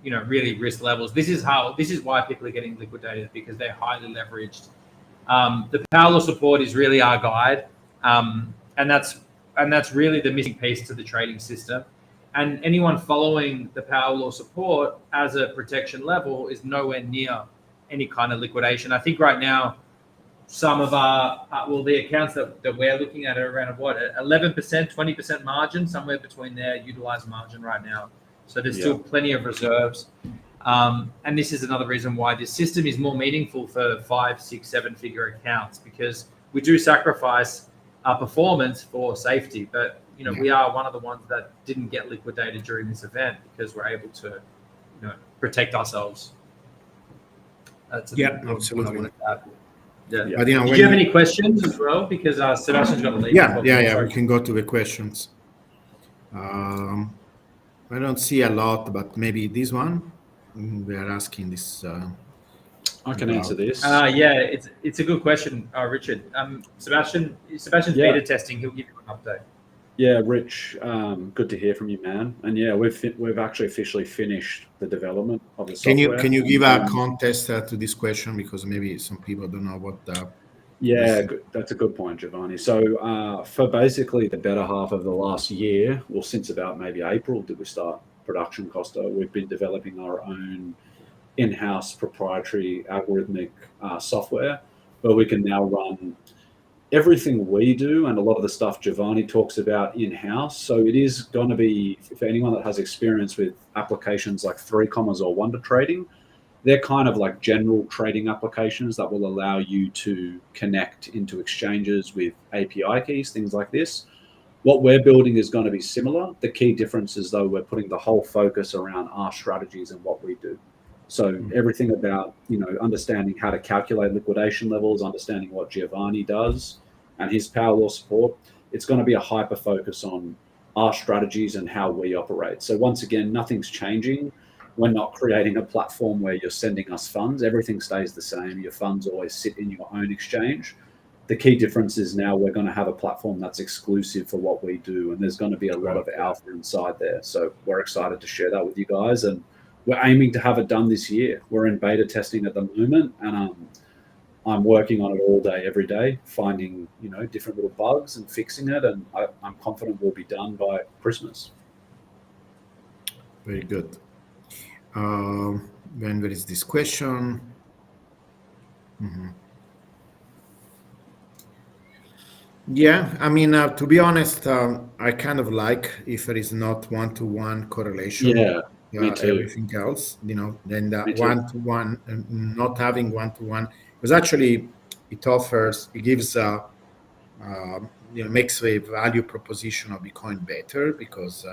[SPEAKER 2] really risk levels. This is why people are getting liquidated, because they're highly leveraged. The power law support is really our guide, and that's really the missing piece to the trading system. And anyone following the power law support as a protection level is nowhere near any kind of liquidation. I think right now, some of the accounts that we're looking at are around 11%, 20% margin, somewhere between their utilized margin right now. So there's still plenty of reserves. And this is another reason why this system is more meaningful for 5, 6, 7-figure accounts, because we do sacrifice our performance for safety. But we are one of the ones that didn't get liquidated during this event because we're able to protect ourselves. That's
[SPEAKER 1] absolutely.
[SPEAKER 2] Yeah.
[SPEAKER 1] But,
[SPEAKER 2] Did you have any questions as well? Because Sebastian's got to leave.
[SPEAKER 1] Yeah. We can go to the questions. I don't see a lot, but maybe this one. We are asking this.
[SPEAKER 3] I can answer this.
[SPEAKER 2] It's a good question, Richard. Sebastian's beta testing. He'll give you an update.
[SPEAKER 3] Yeah, Rich, good to hear from you, man. And yeah, we've actually officially finished the development of the software.
[SPEAKER 1] Can you give a context to this question, because maybe some people don't know what
[SPEAKER 3] Yeah, that's a good point, Giovanni. So for basically the better half of the last year, well, since about maybe April did we start production, Costa, we've been developing our own in-house proprietary algorithmic software where we can now run everything we do and a lot of the stuff Giovanni talks about in-house. So it is going to be, for anyone that has experience with applications like 3Commas or Wonder Trading, they're kind of like general trading applications that will allow you to connect into exchanges with API keys, things like this. What we're building is going to be similar. The key difference is, though, we're putting the whole focus around our strategies and what we do. So everything about, understanding how to calculate liquidation levels, understanding what Giovanni does and his power law support, it's going to be a hyper focus on our strategies and how we operate. So once again, nothing's changing. We're not creating a platform where you're sending us funds. Everything stays the same. Your funds always sit in your own exchange. The key difference is now we're going to have a platform that's exclusive for what we do, and there's going to be a lot of alpha inside there. So we're excited to share that with you guys, and we're aiming to have it done this year. We're in beta testing at the moment, and I'm working on it all day, every day, finding different little bugs and fixing it, and I'm confident we'll be done by Christmas.
[SPEAKER 1] Very good. Then there is this question. Yeah, I mean, to be honest, I kind of like if there is not one-to-one correlation.
[SPEAKER 3] Yeah, me too.
[SPEAKER 1] Everything else, then the one-to-one, not having one-to-one, because actually it gives, makes the value proposition of Bitcoin better, because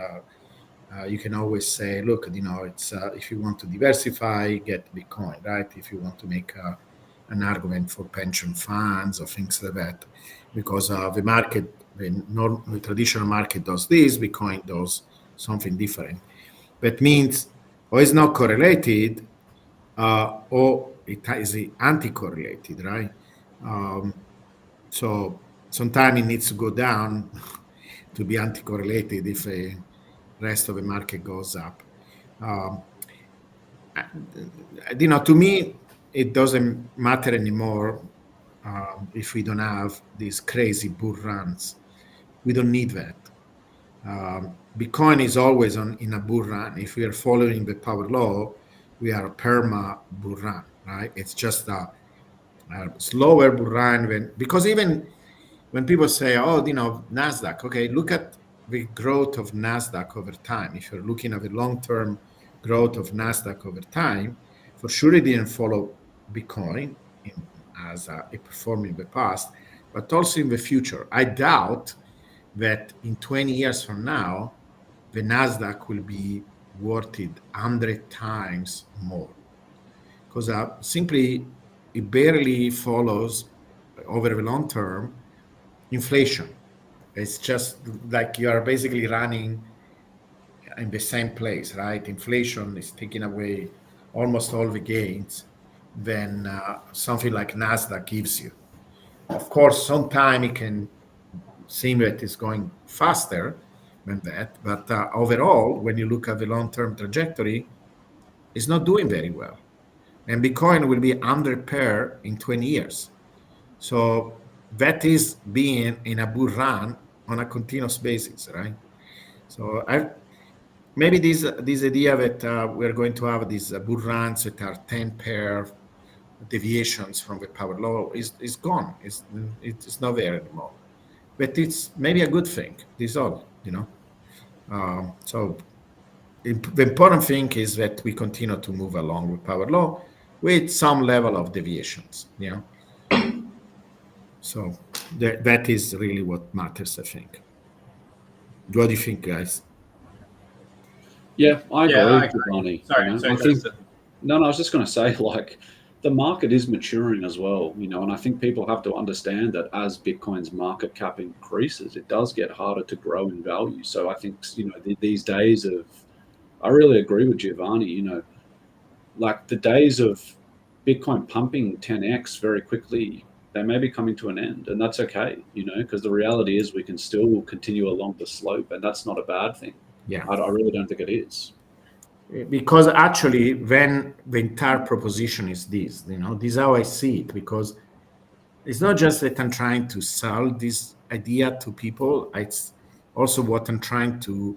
[SPEAKER 1] you can always say, look, it's if you want to diversify, get Bitcoin, right? If you want to make an argument for pension funds or things like that, because the market, the traditional market does this, Bitcoin does something different. That means or it's not correlated, or it is anti-correlated, right? So sometimes it needs to go down to be anti-correlated if the rest of the market goes up. To me, it doesn't matter anymore if we don't have these crazy bull runs. We don't need that. Bitcoin is always in a bull run. If we are following the power law, we are a perma bull run, right? It's just a slower bull run because even when people say, NASDAQ, okay, look at the growth of NASDAQ over time. If you're looking at the long-term growth of NASDAQ over time, for sure it didn't follow Bitcoin as it performed in the past, but also in the future. I doubt that in 20 years from now, the Nasdaq will be worth it 100 times more, because simply it barely follows over the long term inflation. It's just like you are basically running in the same place, right? Inflation is taking away almost all the gains than something like Nasdaq gives you. Of course, sometime it can seem that it's going faster than that, but overall, when you look at the long-term trajectory, it's not doing very well. And Bitcoin will be under pair in 20 years. So that is being in a bull run on a continuous basis, right? So maybe this idea that we're going to have these bull runs that are 10 pair deviations from the power law is gone. It's not there anymore. But it's maybe a good thing. This is all, you know. So the important thing is that we continue to move along with power law with some level of deviations, you know. So that is really what matters, I think. What do you think, guys?
[SPEAKER 3] Yeah, I
[SPEAKER 2] Yeah,
[SPEAKER 3] agree,
[SPEAKER 2] I agree.
[SPEAKER 3] Giovanni.
[SPEAKER 2] Sorry,
[SPEAKER 3] I
[SPEAKER 2] sorry,
[SPEAKER 3] think
[SPEAKER 2] Justin.
[SPEAKER 3] no, I was just going to say, like, the market is maturing as well, and I think people have to understand that as Bitcoin's market cap increases, it does get harder to grow in value. So I think, these days of, I really agree with Giovanni, like the days of Bitcoin pumping 10x very quickly, they may be coming to an end, and that's okay, because the reality is we can still continue along the slope, and that's not a bad thing.
[SPEAKER 1] Yeah.
[SPEAKER 3] I really don't think it is.
[SPEAKER 1] Because actually, when the entire proposition is this, this is how I see it, because it's not just that I'm trying to sell this idea to people, it's also what I'm trying to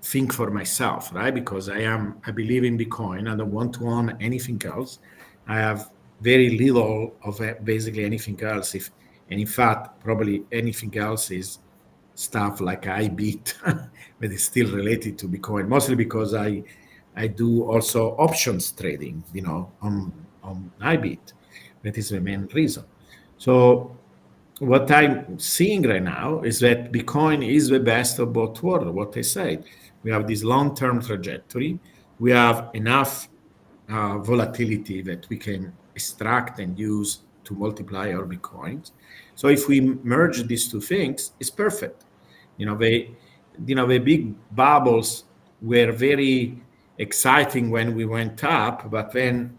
[SPEAKER 1] think for myself, right? Because I believe in Bitcoin. I don't want to own anything else. I have very little of basically anything else. And in fact, probably anything else is stuff like iBit, but it's still related to Bitcoin, mostly because I do also options trading, on iBit. That is the main reason. So what I'm seeing right now is that Bitcoin is the best of both worlds. What I said, we have this long-term trajectory. We have enough volatility that we can extract and use to multiply our Bitcoins. So if we merge these two things, it's perfect. The big bubbles were very exciting when we went up, but then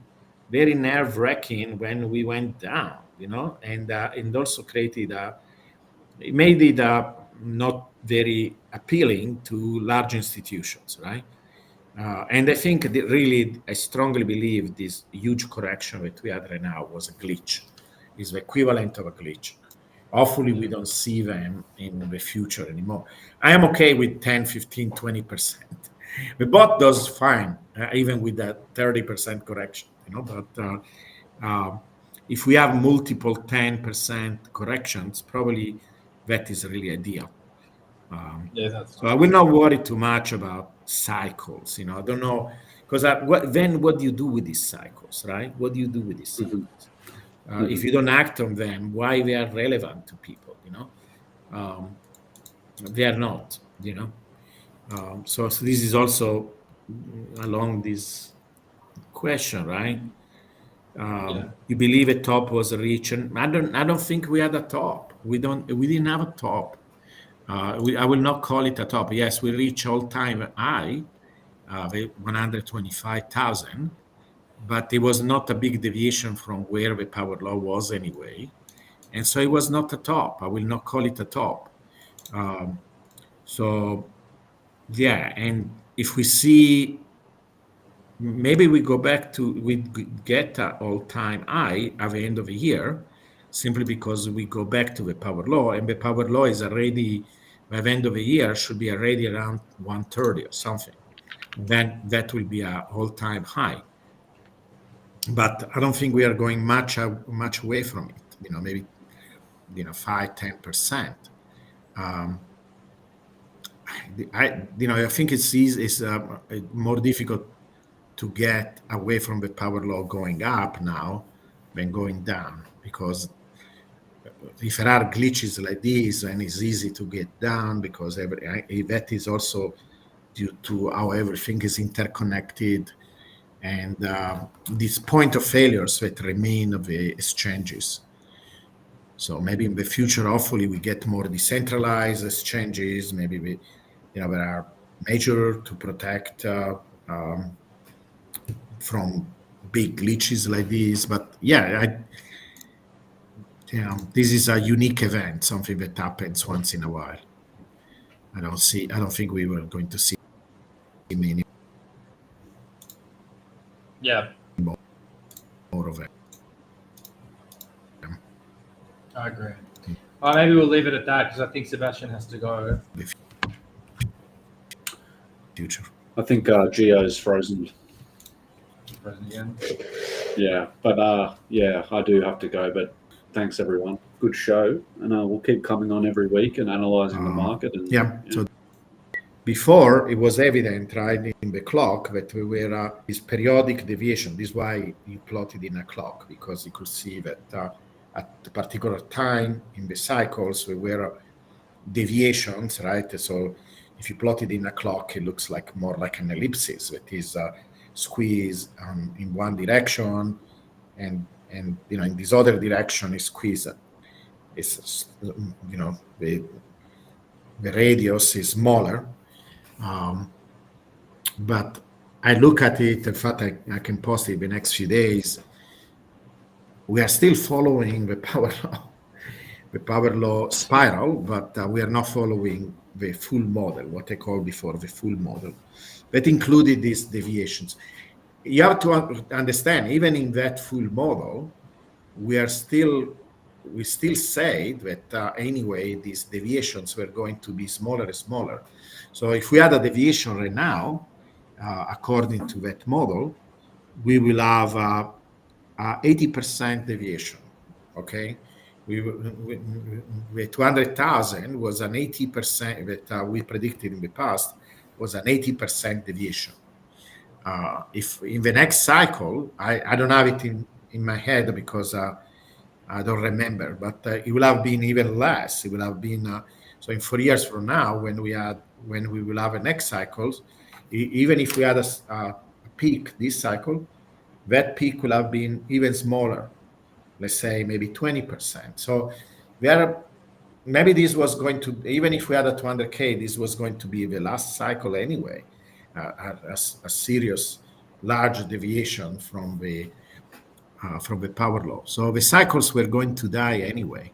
[SPEAKER 1] very nerve-wracking when we went down. And also it made it not very appealing to large institutions, right? And I think that really, I strongly believe this huge correction that we had right now was a glitch, is the equivalent of a glitch. Hopefully, we don't see them in the future anymore. I am okay with 10, 15, 20%. The bot does fine, even with that 30% correction, but if we have multiple 10% corrections, probably that is really ideal.
[SPEAKER 2] Yeah, that's
[SPEAKER 1] So I will not worry too much about cycles. I don't know, because then what do you do with these cycles, right? What do you do with these cycles? If you don't act on them, why they are relevant to people? They are not. So this is also along this question, right?
[SPEAKER 2] yeah.
[SPEAKER 1] You believe a top was reached, and I don't think we had a top. We didn't have a top. I will not call it a top. Yes, we reach all-time high, 125,000, but it was not a big deviation from where the power law was anyway. And so it was not a top. I will not call it a top. So, yeah, and if we see, maybe we get an all-time high at the end of the year, simply because we go back to the power law, and the power law is already, by the end of the year, should be already around 130 or something. Then that will be an all-time high. But I don't think we are going much away from it. Maybe 5-10%. I think it's more difficult to get away from the power law going up now than going down, because if there are glitches like this, then it's easy to get down, because that is also due to how everything is interconnected, and these point of failures that remain of the exchanges. So maybe in the future, hopefully, we get more decentralized exchanges. Maybe there are measures to protect from big glitches like this. But yeah, this is a unique event, something that happens once in a while. I don't think we were going to see many more of it.
[SPEAKER 2] I agree. Maybe we'll leave it at that, because I think Sebastian has to go.
[SPEAKER 1] The future.
[SPEAKER 3] I think Geo's frozen.
[SPEAKER 2] Frozen again.
[SPEAKER 3] Yeah, but yeah, I do have to go. But thanks everyone. Good show, and we'll keep coming on every week and analyzing the market. And
[SPEAKER 1] So before, it was evident, right, in the clock that we were this periodic deviation. This is why you plotted in a clock, because you could see that at a particular time in the cycles, there were deviations, right? So if you plot it in a clock, it looks like more like an ellipsis that is squeezed in one direction, and in this other direction is squeezed. It's the radius is smaller. But I look at it, in fact, I can post it the next few days. We are still following the power law spiral, but we are not following the full model, what I called before the full model, that included these deviations. You have to understand, even in that full model, we still say that anyway, these deviations were going to be smaller and smaller. So if we had a deviation right now, according to that model, we will have 80% deviation. Okay, we 200,000 was an 80% that we predicted in the past, was an 80% deviation. If in the next cycle, I don't have it in my head, because I don't remember, but it will have been even less. It will have been so in 4 years from now, when we will have a next cycles, even if we had a peak this cycle, that peak will have been even smaller. Let's say maybe 20%. So maybe this was going to, even if we had a 200K, this was going to be the last cycle anyway, a serious large deviation from the power law. So the cycles were going to die anyway.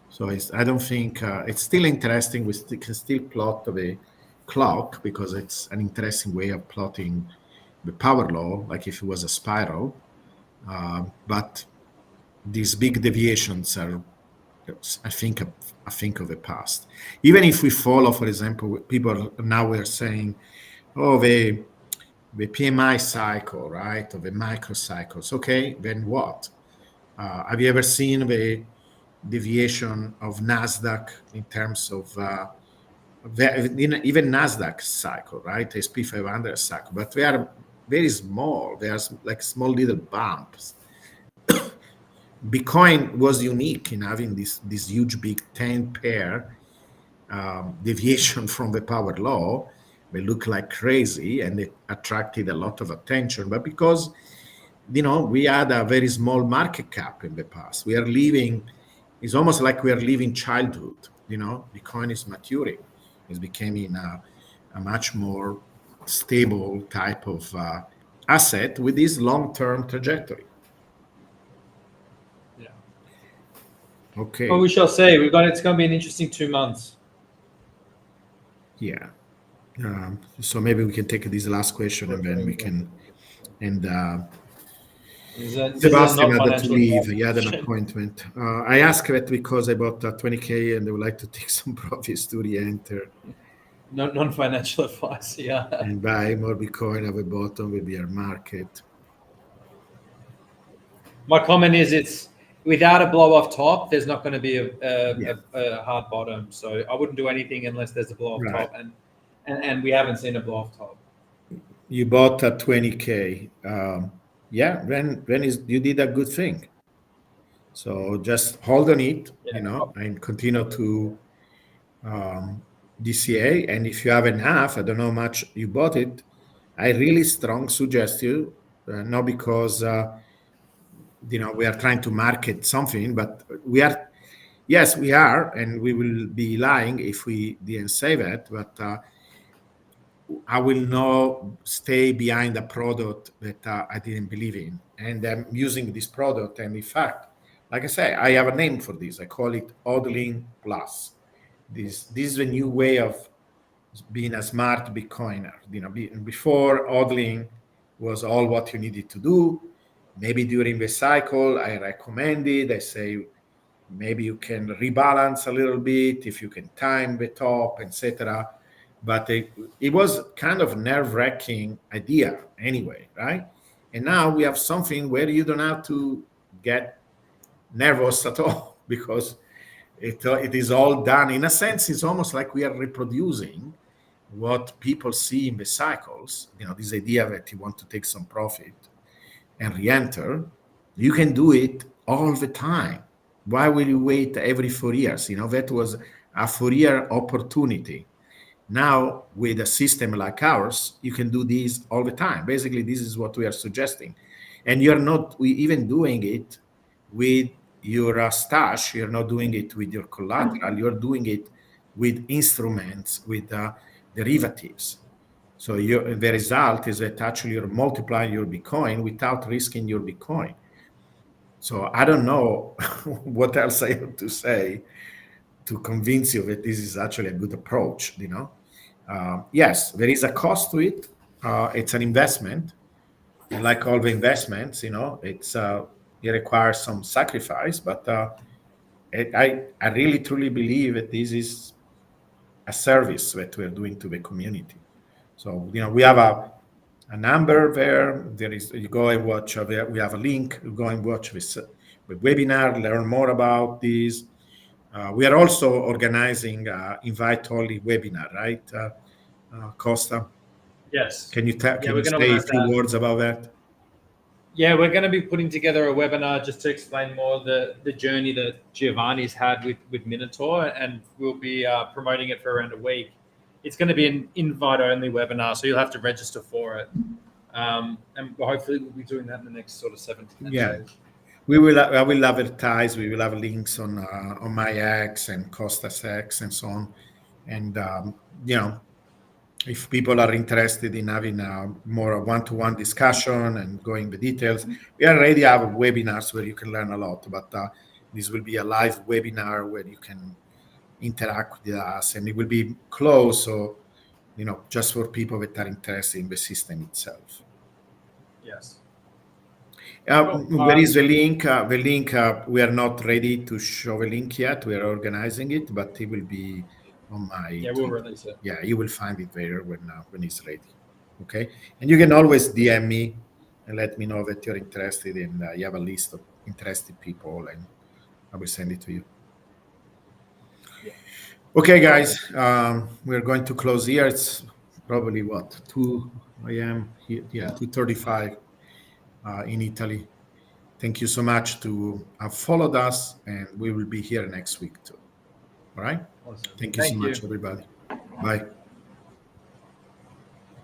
[SPEAKER 1] So I don't think it's still interesting. We can still plot the clock, because it's an interesting way of plotting the power law, like if it was a spiral. But these big deviations are, I think of the past. Even if we follow, for example, people now are saying, oh, the PMI cycle, right, or the microcycles. Okay, then what? Have you ever seen the deviation of Nasdaq in terms of even Nasdaq cycle, right? SP 500 cycle, but they are very small. They are like small little bumps. Bitcoin was unique in having this huge big 10 pair deviation from the power law. They look like crazy, and it attracted a lot of attention. But because we had a very small market cap in the past, we are living. It's almost like we are living childhood. Bitcoin is maturing. It's becoming a much more stable type of asset with this long-term trajectory.
[SPEAKER 2] Yeah.
[SPEAKER 1] Okay.
[SPEAKER 2] Well, we shall see. It's going to be an interesting 2 months.
[SPEAKER 1] Yeah. So maybe we can take this last question, and then we can. And Sebastian had to leave. He had an appointment. I asked that because I bought 20K, and they would like to take some profits to re-enter.
[SPEAKER 2] Non-financial advice, yeah.
[SPEAKER 1] And buy more Bitcoin at the bottom with bear market.
[SPEAKER 2] My comment is, it's without a blow off top, there's not going to be a hard bottom. So I wouldn't do anything unless there's a blow off top, and we haven't seen a blow off top.
[SPEAKER 1] you bought at 20K. Yeah, you did a good thing. So just hold on it, and continue to DCA. And if you have enough, I don't know how much you bought it, I really strong suggest you, not because we are trying to market something, but we are. Yes, we are, and we will be lying if we didn't say that. But I will not stay behind a product that I didn't believe in, and I'm using this product. And in fact, like I say, I have a name for this. I call it Hodling Plus. This is a new way of being a smart Bitcoiner. Before hodling was all what you needed to do. Maybe during the cycle, I recommend it. I say maybe you can rebalance a little bit if you can time the top, etc. But it was kind of nerve-wracking idea anyway, right? And now we have something where you don't have to get nervous at all because it is all done. In a sense, it's almost like we are reproducing what people see in the cycles. This idea that you want to take some profit and re-enter, you can do it all the time. Why will you wait every 4 years? That was a 4-year opportunity. Now, with a system like ours, you can do this all the time. Basically, this is what we are suggesting. And you're not even doing it with your stash. You're not doing it with your collateral. You're doing it with instruments, with derivatives. So the result is that actually you're multiplying your Bitcoin without risking your Bitcoin. So I don't know what else I have to say to convince you that this is actually a good approach. Yes, there is a cost to it. It's an investment, and like all the investments, it requires some sacrifice. But I really truly believe that this is a service that we're doing to the community. So we have a number there. There is, you go and watch. We have a link. You go and watch this webinar, learn more about this. We are also organizing invite-only webinar, right, Costa?
[SPEAKER 2] Yes.
[SPEAKER 1] Can you
[SPEAKER 2] we're
[SPEAKER 1] say
[SPEAKER 2] going to
[SPEAKER 1] a
[SPEAKER 2] organize
[SPEAKER 1] few
[SPEAKER 2] that.
[SPEAKER 1] words about that?
[SPEAKER 2] Yeah, we're going to be putting together a webinar just to explain more the journey that Giovanni's had with Minotaur, and we'll be promoting it for around a week. It's going to be an invite-only webinar, so you'll have to register for it. And hopefully we'll be doing that in the next sort of 7 to 10 days.
[SPEAKER 1] I will advertise. We will have links on my X and Costa's X and so on. And if people are interested in having a more one-to-one discussion and going the details, we already have webinars where you can learn a lot. But this will be a live webinar where you can interact with us, and it will be closed, so just for people that are interested in the system itself.
[SPEAKER 2] Yes.
[SPEAKER 1] Where is the link? The link, we are not ready to show a link yet. We are organizing it, but it will be on my
[SPEAKER 2] we'll
[SPEAKER 1] Twitter.
[SPEAKER 2] release it.
[SPEAKER 1] Yeah, you will find it there when it's ready. Okay, and you can always DM me and let me know that you're interested, and you have a list of interested people, and I will send it to you.
[SPEAKER 2] Yeah.
[SPEAKER 1] Okay, guys, we're going to close here. It's probably 2 a.m. here? Yeah, 2:35 in Italy. Thank you so much to have followed us, and we will be here next week too. All right?
[SPEAKER 2] Awesome.
[SPEAKER 1] Thank you so much,
[SPEAKER 2] you.
[SPEAKER 1] everybody. Bye.